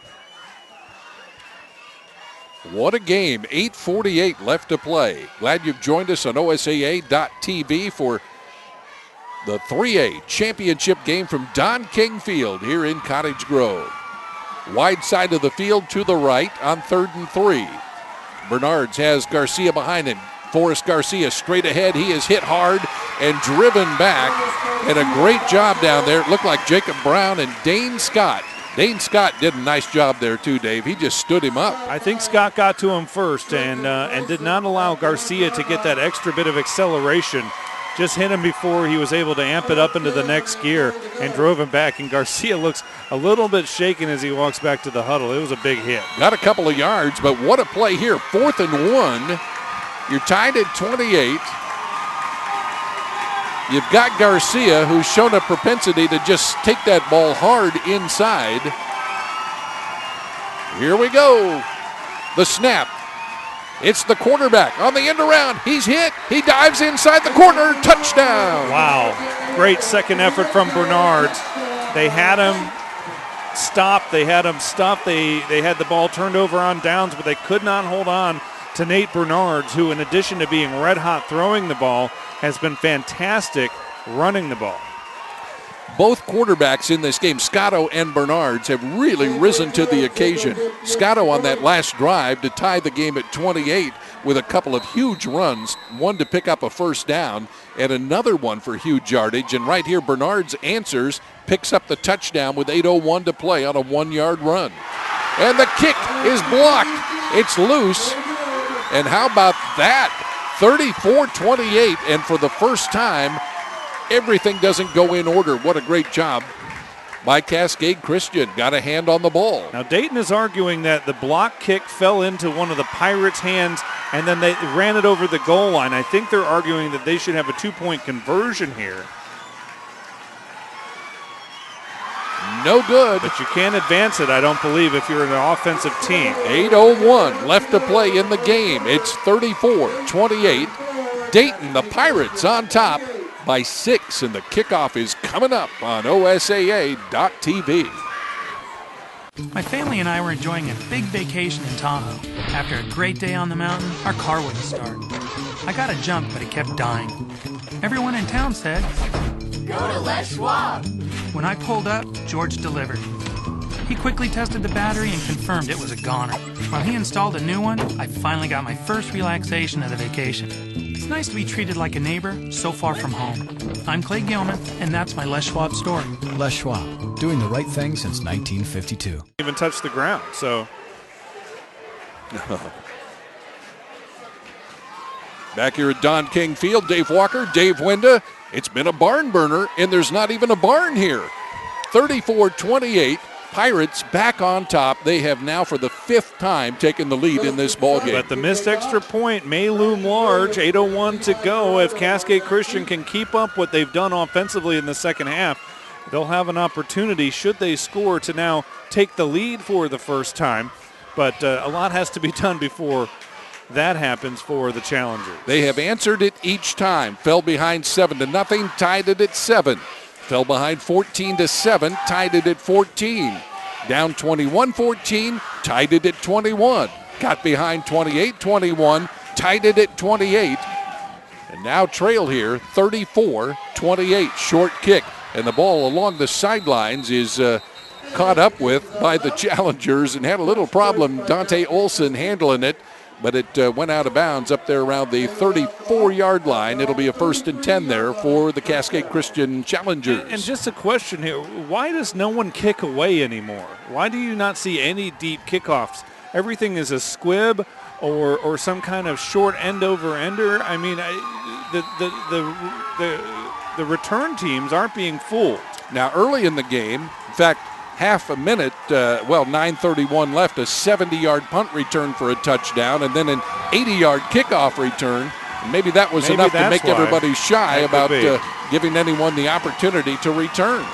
What a game. 8:48 left to play. Glad you've joined us on OSAA.TV for the 3A championship game from Don King Field here in Cottage Grove. Wide side of the field to the right on 3rd and 3. Bernards has Garcia behind him. Forrest Garcia straight ahead. He is hit hard and driven back. And a great job down there. It looked like Jacob Brown and Dane Scott. Dane Scott did a nice job there too, Dave. He just stood him up. I think Scott got to him first and did not allow Garcia to get that extra bit of acceleration. Just hit him before he was able to amp it up into the next gear and drove him back. And Garcia looks a little bit shaken as he walks back to the huddle. It was a big hit. Got a couple of yards, but what a play here. 4th and 1. You're tied at 28. You've got Garcia, who's shown a propensity to just take that ball hard inside. Here we go. The snap. It's the quarterback on the end around. He's hit. He dives inside the corner. Touchdown. Wow. Great second effort from Bernards. They had him stopped. They had him stuffed. They had the ball turned over on downs, but they could not hold on to Nate Bernards, who, in addition to being red hot throwing the ball, has been fantastic running the ball. Both quarterbacks in this game, Scotto and Bernards, have really risen to the occasion. Scotto on that last drive to tie the game at 28 with a couple of huge runs, one to pick up a first down and another one for huge yardage. And right here, Bernards answers, picks up the touchdown with 8:01 to play on a 1-yard run. And the kick is blocked. It's loose. And how about that? 34-28, and for the first time, everything doesn't go in order. What a great job by Cascade Christian. Got a hand on the ball. Now, Dayton is arguing that the block kick fell into one of the Pirates' hands, and then they ran it over the goal line. I think they're arguing that they should have a 2-point conversion here. No good. But you can't advance it, I don't believe, if you're an offensive team. 8:01 left to play in the game. It's 34-28. Dayton, the Pirates, on top by 6, and the kickoff is coming up on OSAA.TV. My family and I were enjoying a big vacation in Tahoe. After a great day on the mountain, our car wouldn't start. I got a jump, but it kept dying. Everyone in town said, Go to Les Schwab. When I pulled up, George delivered. He quickly tested the battery and confirmed it was a goner. While he installed a new one, I finally got my first relaxation of the vacation. It's nice to be treated like a neighbor so far from home. I'm Clay Gilman, and that's my Les Schwab story. Les Schwab, doing the right thing since 1952. Even touched the ground, so. Back here at Don King Field, Dave Walker, Dave Wenda. It's been a barn burner, and there's not even a barn here. 34-28. Pirates back on top. They have now for the 5th time taken the lead in this ballgame. But the missed extra point may loom large. 8:01 to go. If Cascade Christian can keep up what they've done offensively in the second half, they'll have an opportunity, should they score, to now take the lead for the first time. But a lot has to be done before that happens for the Challengers. They have answered it each time. Fell behind 7-0, tied it at 7. Fell behind 14-7, tied it at 14. Down 21-14, tied it at 21. Got behind 28-21, tied it at 28. And now trail here, 34-28. Short kick. And the ball along the sidelines is caught up with by the Challengers and had a little problem. Dante Olson handling it, but it went out of bounds up there around the 34-yard line. It'll be a 1st and 10 there for the Cascade Christian Challengers. And just a question here, why does no one kick away anymore? Why do you not see any deep kickoffs? Everything is a squib or some kind of short end-over-ender. I mean, the return teams aren't being fooled. Now, early in the game, in fact, half a minute, 9:31 left, a 70-yard punt return for a touchdown, and then an 80-yard kickoff return. And maybe that was enough to make everybody shy about giving anyone the opportunity to return.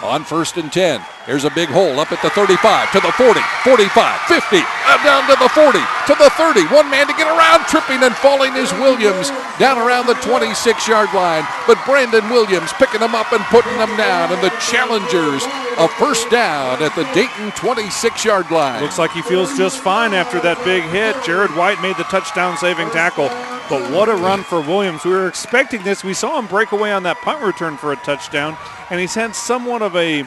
On 1st and 10, here's a big hole up at the 35, to the 40, 45, 50, down to the 40, to the 30. One man to get around, tripping and falling is Williams down around the 26-yard line. But Brandon Williams picking them up and putting them down. And the Challengers a 1st down at the Dayton 26-yard line. Looks like he feels just fine after that big hit. Jared White made the touchdown-saving tackle. But what a run for Williams. We were expecting this. We saw him break away on that punt return for a touchdown. And he's had somewhat of a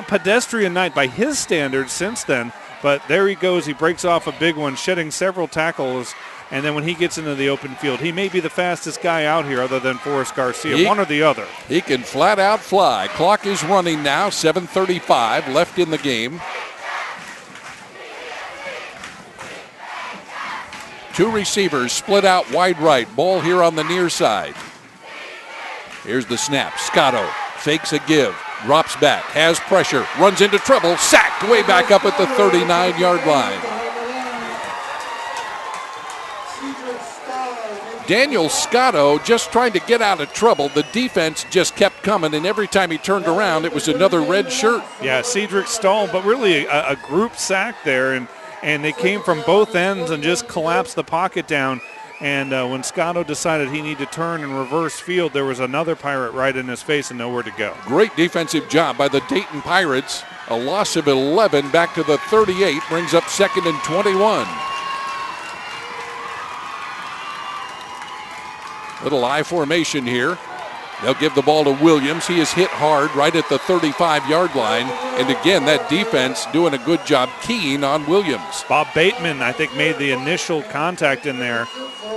pedestrian night by his standards since then. But there he goes. He breaks off a big one, shedding several tackles. And then when he gets into the open field, he may be the fastest guy out here other than Forrest Garcia, one or the other. He can flat out fly. Clock is running now, 7:35 left in the game. 2 receivers split out wide right. Ball here on the near side. Here's the snap. Scotto fakes a give. Drops back. Has pressure. Runs into trouble. Sacked way back up at the 39-yard line. Daniel Scotto just trying to get out of trouble. The defense just kept coming, and every time he turned around, it was another red shirt. Yeah, Cedric Stahl, but really a group sack there, and they came from both ends and just collapsed the pocket down. And when Scotto decided he needed to turn and reverse field, there was another Pirate right in his face and nowhere to go. Great defensive job by the Dayton Pirates. A loss of 11 back to the 38 brings up 2nd and 21. Little I formation here. They'll give the ball to Williams. He is hit hard right at the 35-yard line. And again, that defense doing a good job keying on Williams. Bob Bateman, I think, made the initial contact in there,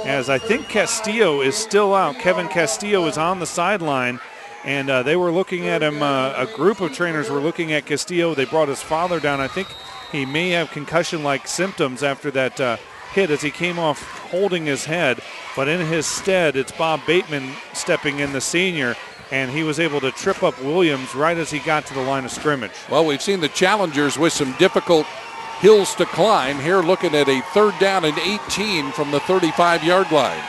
as I think Castillo is still out. Kevin Castillo is on the sideline, and they were looking at him. A group of trainers were looking at Castillo. They brought his father down. I think he may have concussion-like symptoms after that hit as he came off holding his head. But in his stead, it's Bob Bateman stepping in, the senior, and he was able to trip up Williams right as he got to the line of scrimmage. Well, we've seen the Challengers with some difficult hills to climb. Here looking at a 3rd down and 18 from the 35-yard line.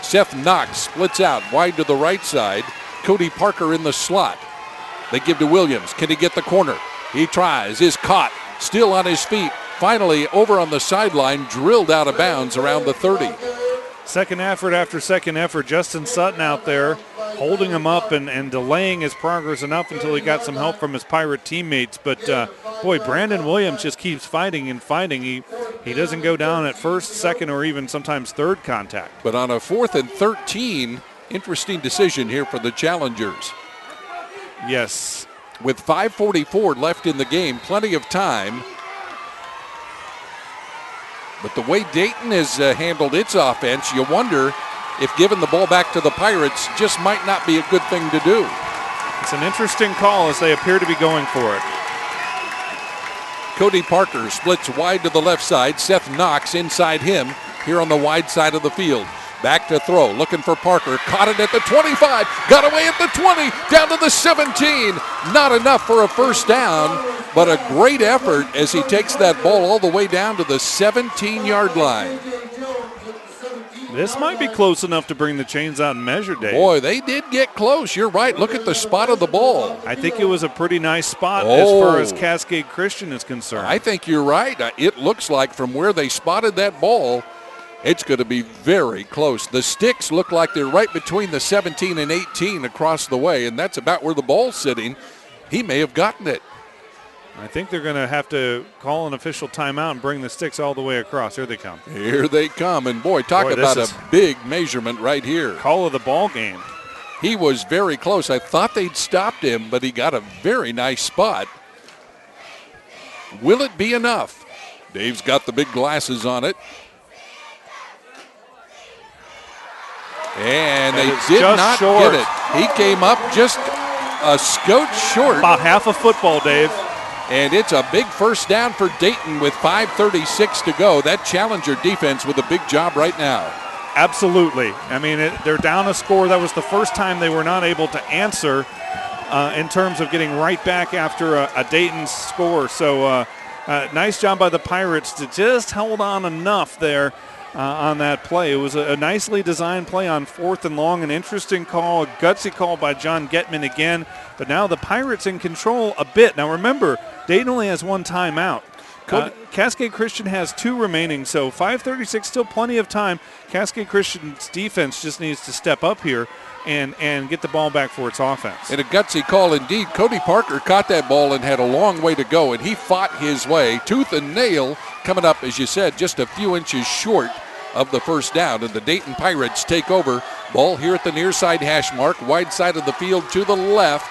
Seth Knox splits out wide to the right side. Cody Parker in the slot. They give to Williams. Can he get the corner? He tries, is caught, still on his feet. Finally, over on the sideline, drilled out of bounds around the 30. Second effort after second effort. Justin Sutton out there holding him up and delaying his progress enough until he got some help from his Pirate teammates. But, boy, Brandon Williams just keeps fighting and fighting. He doesn't go down at 1st, 2nd, or even sometimes 3rd contact. But on a 4th and 13, Interesting decision here for the challengers. Yes. With 5:44 left in the game, plenty of time. But the way Dayton has handled its offense, you wonder if giving the ball back to the Pirates just might not be a good thing to do. It's an interesting call as they appear to be going for it. Cody Parker splits wide to the left side. Seth Knox inside him here on the wide side of the field. Back to throw, looking for Parker. Caught it at the 25, got away at the 20, down to the 17. Not enough for a first down, but a great effort as he takes that ball all the way down to the 17-yard line. This might be close enough to bring the chains out and measure, Dave. Boy, they did get close. You're right. Look at the spot of the ball. I think it was a pretty nice spot as far as Cascade Christian is concerned. I think you're right. It looks like from where they spotted that ball, it's going to be very close. The sticks look like they're right between the 17 and 18 across the way, and that's about where the ball's sitting. He may have gotten it. I think they're going to have to call an official timeout and bring the sticks all the way across. Here they come. Here they come. And, boy, talk about a big measurement right here. Call of the ball game. He was very close. I thought they'd stopped him, but he got a very nice spot. Will it be enough? Dave's got the big glasses on it. And they did not get it. He came up just a scotch short. About half a football, Dave. And it's a big first down for Dayton with 5:36 to go. That Challenger defense with a big job right now. Absolutely. I mean, they're down a score. That was the first time they were not able to answer in terms of getting right back after a Dayton score. So nice job by the Pirates to just hold on enough there on that play. It was a nicely designed play on 4th and long, an interesting call, a gutsy call by John Getman again. But now the Pirates in control a bit. Now remember, Dayton only has one timeout. Cascade Christian has 2 remaining, so 5:36, still plenty of time. Cascade Christian's defense just needs to step up here and get the ball back for its offense. And a gutsy call indeed. Cody Parker caught that ball and had a long way to go, and he fought his way tooth and nail, coming up, as you said, just a few inches short of the first down. And the Dayton Pirates take over. Ball here at the near side hash mark, wide side of the field to the left.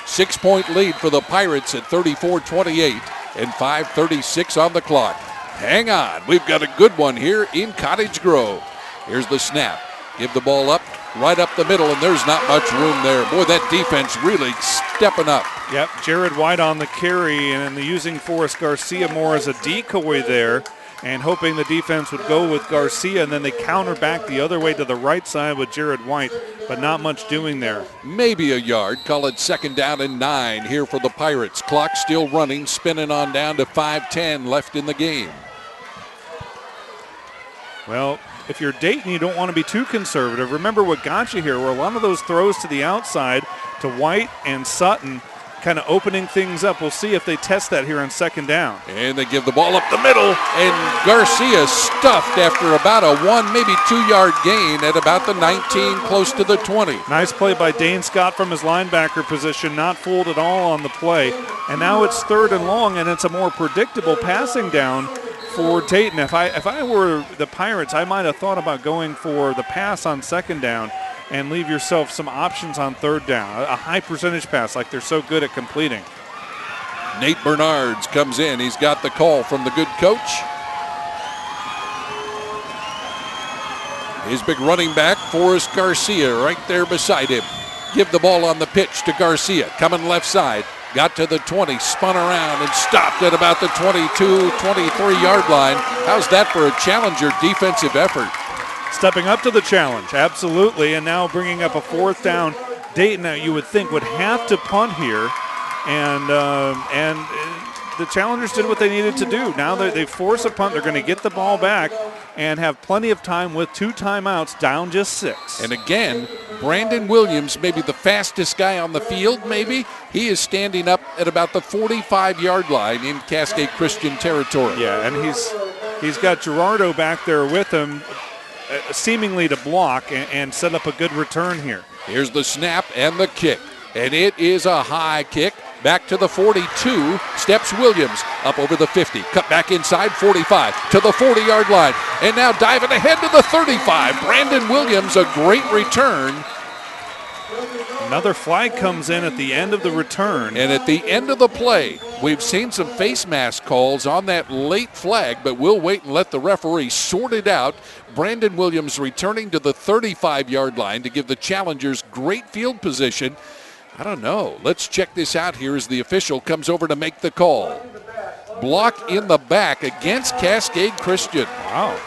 6-point lead for the Pirates at 34-28 and 5:36 on the clock. Hang on, we've got a good one here in Cottage Grove. Here's the snap. Give the ball up, right up the middle, and there's not much room there. Boy, that defense really stepping up. Yep, Jared White on the carry, and using Forrest Garcia more as a decoy there, and hoping the defense would go with Garcia, and then they counter back the other way to the right side with Jared White, but not much doing there. Maybe a yard. Call it 2nd down and 9 here for the Pirates. Clock still running, spinning on down to 5:10 left in the game. Well, if you're Dayton, you don't want to be too conservative. Remember what got you here were a lot of those throws to the outside to White and Sutton, kind of opening things up. We'll see if they test that here on 2nd down. And they give the ball up the middle, and Garcia stuffed after about a 1, maybe 2-yard gain at about the 19, close to the 20. Nice play by Dane Scott from his linebacker position, not fooled at all on the play. And now it's 3rd and long, and it's a more predictable passing down for Dayton. If I were the Pirates, I might have thought about going for the pass on 2nd down and leave yourself some options on 3rd down, a high percentage pass like they're so good at completing. Nate Bernards comes in. He's got the call from the good coach. His big running back, Forrest Garcia, right there beside him. Give the ball on the pitch to Garcia, coming left side. Got to the 20, spun around, and stopped at about the 22, 23-yard line. How's that for a Challenger defensive effort? Stepping up to the challenge, absolutely, and now bringing up a 4th down. Dayton, you would think, would have to punt here, and the Challengers did what they needed to do. Now they force a punt. They're going to get the ball back and have plenty of time with 2 timeouts, down just 6. And again, Brandon Williams, maybe the fastest guy on the field, maybe. He is standing up at about the 45-yard line in Cascade Christian territory. Yeah, and he's got Gerardo back there with him, seemingly to block and set up a good return here. Here's the snap and the kick, and it is a high kick. Back to the 42, steps Williams up over the 50. Cut back inside, 45 to the 40-yard line. And now diving ahead to the 35. Brandon Williams, a great return. Another flag comes in at the end of the return. And at the end of the play, we've seen some face mask calls on that late flag, but we'll wait and let the referee sort it out. Brandon Williams returning to the 35-yard line to give the challengers great field position. I don't know. Let's check this out here as the official comes over to make the call. Block in the back against Cascade Christian. Wow.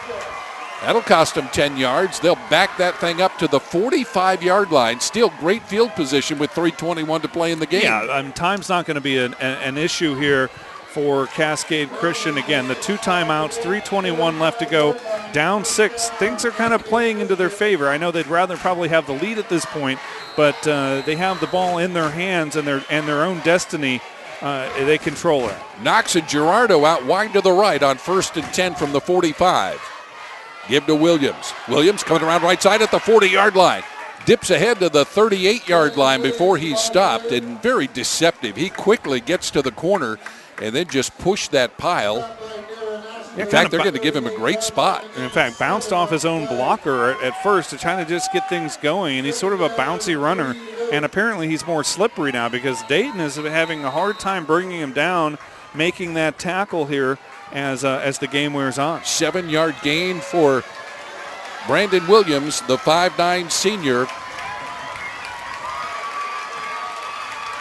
That'll cost them 10 yards. They'll back that thing up to the 45-yard line. Still great field position with 3:21 to play in the game. Yeah, time's not going to be an issue here for Cascade Christian. Again, the 2 timeouts, 3:21 left to go, down 6. Things are kind of playing into their favor. I know they'd rather probably have the lead at this point, but they have the ball in their hands and their own destiny. They control it. Knox and Gerardo out wide to the right on 1st and 10 from the 45. Give to Williams. Williams coming around right side at the 40-yard line. Dips ahead to the 38-yard line before he's stopped, and very deceptive. He quickly gets to the corner and then just pushed that pile. In fact, they're going to give him a great spot. In fact, bounced off his own blocker at first to try to just get things going, and he's sort of a bouncy runner, and apparently he's more slippery now because Dayton is having a hard time bringing him down, making that tackle here as the game wears on. 7-yard gain for Brandon Williams, the 5'9 senior,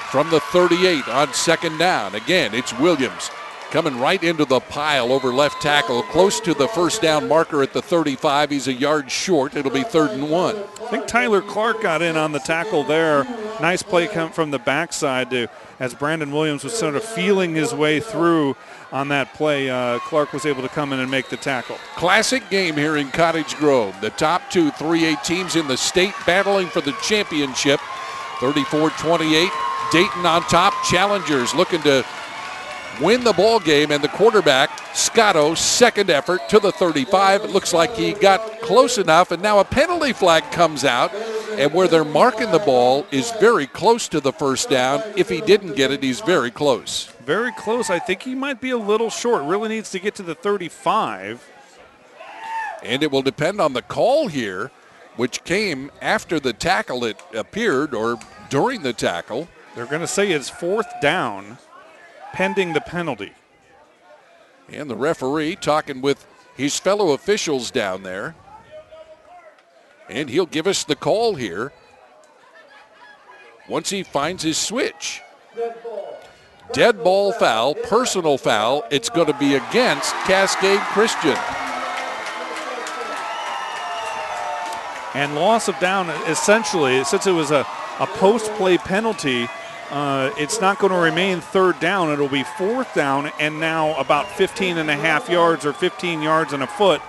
from the 38 on 2nd down. Again, it's Williams coming right into the pile over left tackle, close to the first down marker at the 35. He's a yard short. It'll be 3rd and 1. I think Tyler Clark got in on the tackle there. Nice play come from the backside as Brandon Williams was sort of feeling his way through on that play. Clark was able to come in and make the tackle. Classic game here in Cottage Grove. The top 2 3A teams in the state battling for the championship. 34-28. Dayton on top. Challengers looking to win the ball game, and the quarterback, Scotto, second effort to the 35. It looks like he got close enough, and now a penalty flag comes out, and where they're marking the ball is very close to the first down. If he didn't get it, he's very close. Very close. I think he might be a little short. Really needs to get to the 35. And it will depend on the call here, which came after the tackle, it appeared, or during the tackle. They're going to say it's 4th down, pending the penalty. And the referee talking with his fellow officials down there. And he'll give us the call here once he finds his switch. Dead ball foul, personal foul. It's going to be against Cascade Christian. And loss of down, essentially, since it was a post-play penalty, it's not going to remain 3rd down. It'll be 4th down, and now about 15 and a half yards or 15 yards and a foot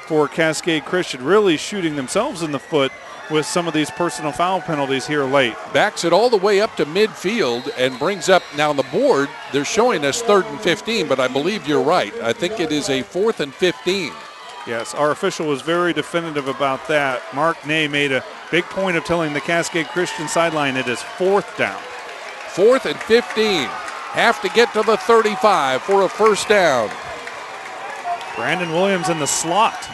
for Cascade Christian, really shooting themselves in the foot with some of these personal foul penalties here late. Backs it all the way up to midfield and brings up, now on the board, they're showing us 3rd and 15, but I believe you're right. I think it is a 4th and 15. Yes, our official was very definitive about that. Mark Ney made a big point of telling the Cascade Christian sideline it is 4th down. 4th and 15. Have to get to the 35 for a first down. Brandon Williams in the slot.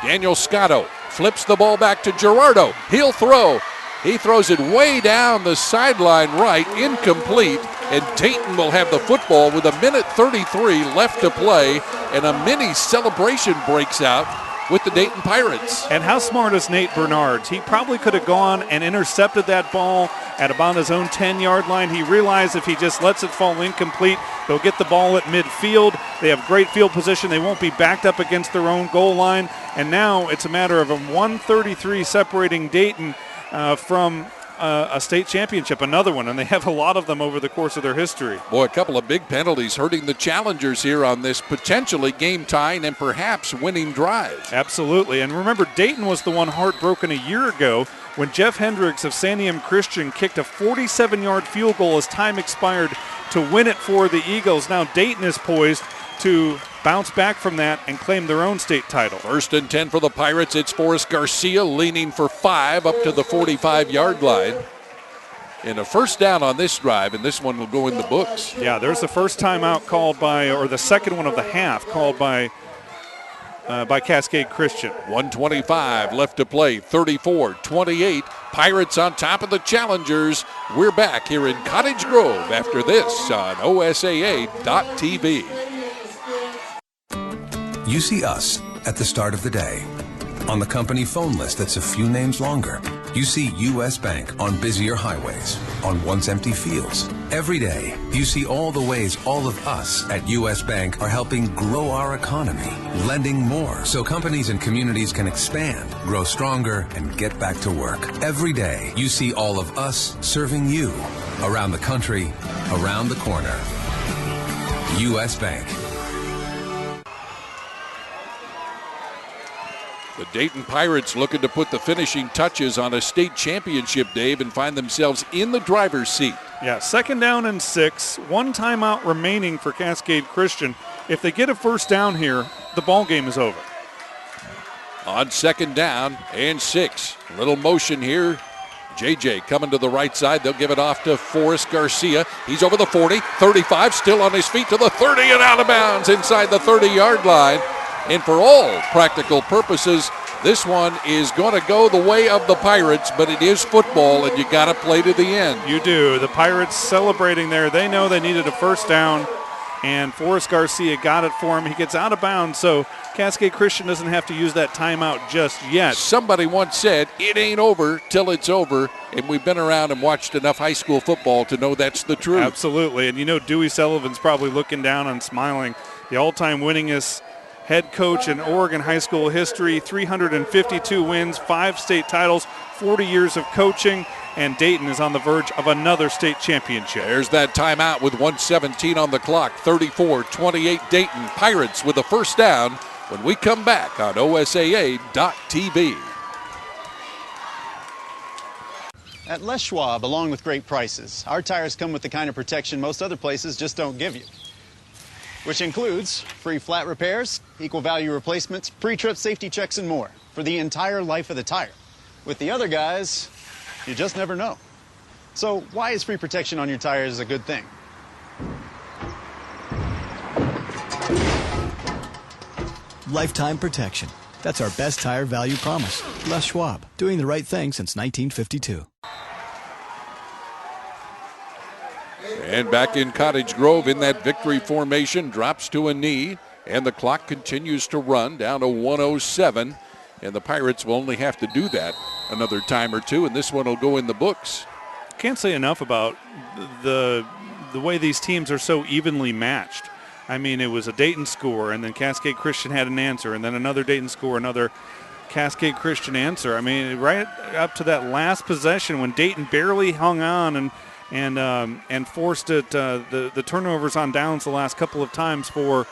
Daniel Scotto flips the ball back to Gerardo. He'll throw. He throws it way down the sideline right, incomplete, and Dayton will have the football with 1:33 left to play, and a mini celebration breaks out with the Dayton Pirates. And how smart is Nate Bernard? He probably could have gone and intercepted that ball at about his own 10-yard line. He realized if he just lets it fall incomplete, they'll get the ball at midfield. They have great field position. They won't be backed up against their own goal line. And now it's a matter of a 1:33 separating Dayton from a state championship, another one, and they have a lot of them over the course of their history. Boy, a couple of big penalties hurting the challengers here on this potentially game-tying and perhaps winning drive. Absolutely, and remember, Dayton was the one heartbroken a year ago when Jeff Hendricks of Santiam Christian kicked a 47-yard field goal as time expired to win it for the Eagles. Now Dayton is poised to bounce back from that and claim their own state title. 1st and 10 for the Pirates. It's Forrest Garcia leaning for 5 up to the 45-yard line. And a first down on this drive, and this one will go in the books. Yeah, there's the first timeout called by, or the second one of the half called by Cascade Christian. 1:25 left to play, 34-28. Pirates on top of the Challengers. We're back here in Cottage Grove after this on OSAA.TV. You see us at the start of the day. On the company phone list that's a few names longer. You see U.S. Bank on busier highways, on once empty fields. Every day, you see all the ways all of us at U.S. Bank are helping grow our economy, lending more so companies and communities can expand, grow stronger, and get back to work. Every day, you see all of us serving you around the country, around the corner. U.S. Bank. The Dayton Pirates looking to put the finishing touches on a state championship, Dave, and find themselves in the driver's seat. Yeah, 2nd down and 6. 1 timeout remaining for Cascade Christian. If they get a first down here, the ball game is over. On 2nd down and 6. Little motion here. JJ coming to the right side. They'll give it off to Forrest Garcia. He's over the 40, 35, still on his feet to the 30 and out of bounds inside the 30-yard line. And for all practical purposes, this one is going to go the way of the Pirates, but it is football, and you got to play to the end. You do. The Pirates celebrating there. They know they needed a first down, and Forrest Garcia got it for him. He gets out of bounds, so Cascade Christian doesn't have to use that timeout just yet. Somebody once said, it ain't over till it's over, and we've been around and watched enough high school football to know that's the truth. Absolutely, and you know Dewey Sullivan's probably looking down and smiling. The all-time winningest head coach in Oregon high school history, 352 wins, 5 state titles, 40 years of coaching, and Dayton is on the verge of another state championship. There's that timeout with 1:17 on the clock, 34-28 Dayton. Pirates with a first down when we come back on OSAA.TV. At Les Schwab, along with great prices, our tires come with the kind of protection most other places just don't give you. Which includes free flat repairs, equal value replacements, pre-trip safety checks, and more for the entire life of the tire. With the other guys, you just never know. So why is free protection on your tires a good thing? Lifetime protection. That's our best tire value promise. Les Schwab, doing the right thing since 1952. And back in Cottage Grove in that victory formation, drops to a knee, and the clock continues to run down to 1:07. And the Pirates will only have to do that another time or two, and this one will go in the books. Can't say enough about the way these teams are so evenly matched. I mean, it was a Dayton score, and then Cascade Christian had an answer, and then another Dayton score, another Cascade Christian answer. I mean, right up to that last possession when Dayton barely hung on and forced it, the turnovers on downs the last couple of times for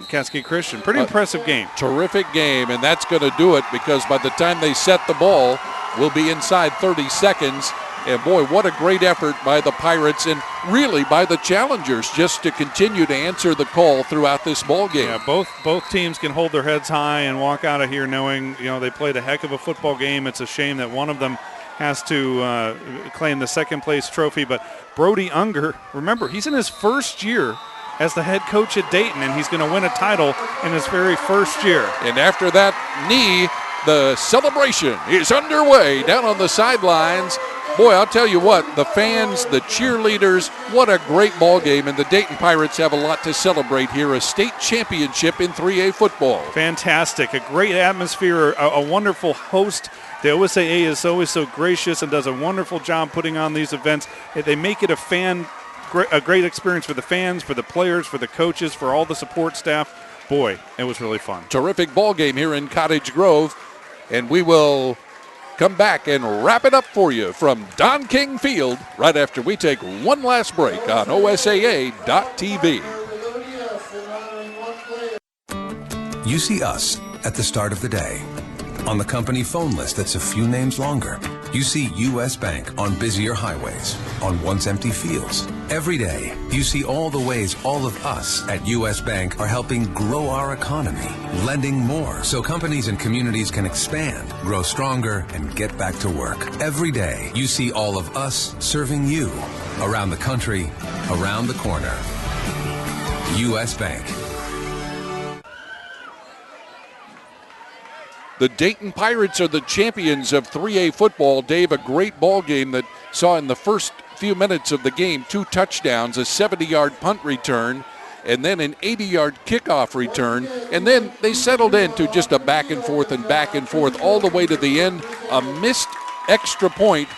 Cascade Christian. Pretty impressive game. Terrific game, and that's going to do it because by the time they set the ball, we'll be inside 30 seconds. And boy, what a great effort by the Pirates and really by the Challengers just to continue to answer the call throughout this ball game. Yeah, both teams can hold their heads high and walk out of here knowing, you know, they played a heck of a football game. It's a shame that one of them has to claim the second place trophy. But Brody Unger, remember, he's in his first year as the head coach at Dayton, and he's going to win a title in his very first year. And after that knee, the celebration is underway down on the sidelines. Boy, I'll tell you what, the fans, the cheerleaders, what a great ball game, and the Dayton Pirates have a lot to celebrate here, a state championship in 3A football. Fantastic, a great atmosphere, a wonderful host. The OSAA is always so gracious and does a wonderful job putting on these events. They make it a great experience for the fans, for the players, for the coaches, for all the support staff. Boy, it was really fun. Terrific ball game here in Cottage Grove, and we will come back and wrap it up for you from Don King Field right after we take one last break on OSAA.TV. You see us at the start of the day. On the company phone list that's a few names longer. You see U.S. Bank on busier highways, on once empty fields. Every day, you see all the ways all of us at U.S. Bank are helping grow our economy, lending more so companies and communities can expand, grow stronger, and get back to work. Every day, you see all of us serving you around the country, around the corner. U.S. Bank. The Dayton Pirates are the champions of 3A football. Dave, a great ball game that saw in the first few minutes of the game 2 touchdowns, a 70-yard punt return, and then an 80-yard kickoff return. And then they settled into just a back and forth all the way to the end. A missed extra point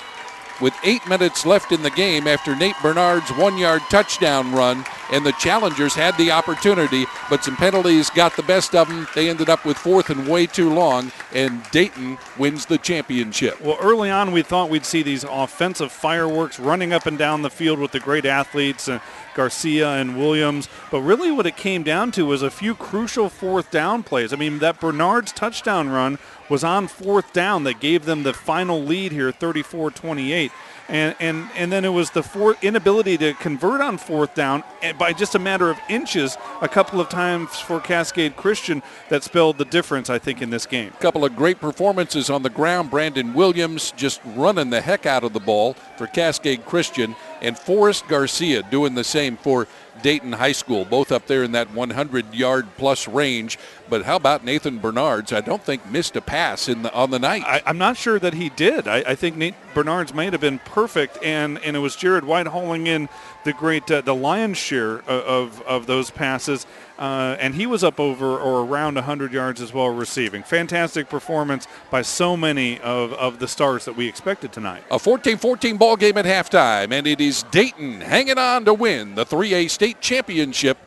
with 8 minutes left in the game after Nate Bernard's 1-yard touchdown run, and the challengers had the opportunity, but some penalties got the best of them. They ended up with 4th and way too long, and Dayton wins the championship. Well, early on we thought we'd see these offensive fireworks running up and down the field with the great athletes, Garcia and Williams, but really what it came down to was a few crucial 4th down plays. I mean, that Bernard's touchdown run was on 4th down that gave them the final lead here, 34-28. And then it was the inability to convert on 4th down by just a matter of inches a couple of times for Cascade Christian that spelled the difference, I think, in this game. A couple of great performances on the ground. Brandon Williams just running the heck out of the ball for Cascade Christian, and Forrest Garcia doing the same for Dayton High School, both up there in that 100-yard plus range. But how about Nathan Bernards? I don't think missed a pass on the night. I'm not sure that he did. I think Nate Bernards might have been perfect, and it was Jared White hauling in the great the lion's share of those passes, and he was up over or around 100 yards as well receiving. Fantastic performance by so many of the stars that we expected tonight. A 14-14 ball game at halftime, and it is Dayton hanging on to win the 3A state championship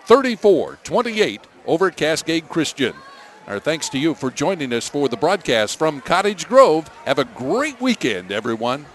34-28 over Cascade Christian. Our thanks to you for joining us for the broadcast from Cottage Grove. Have a great weekend, everyone.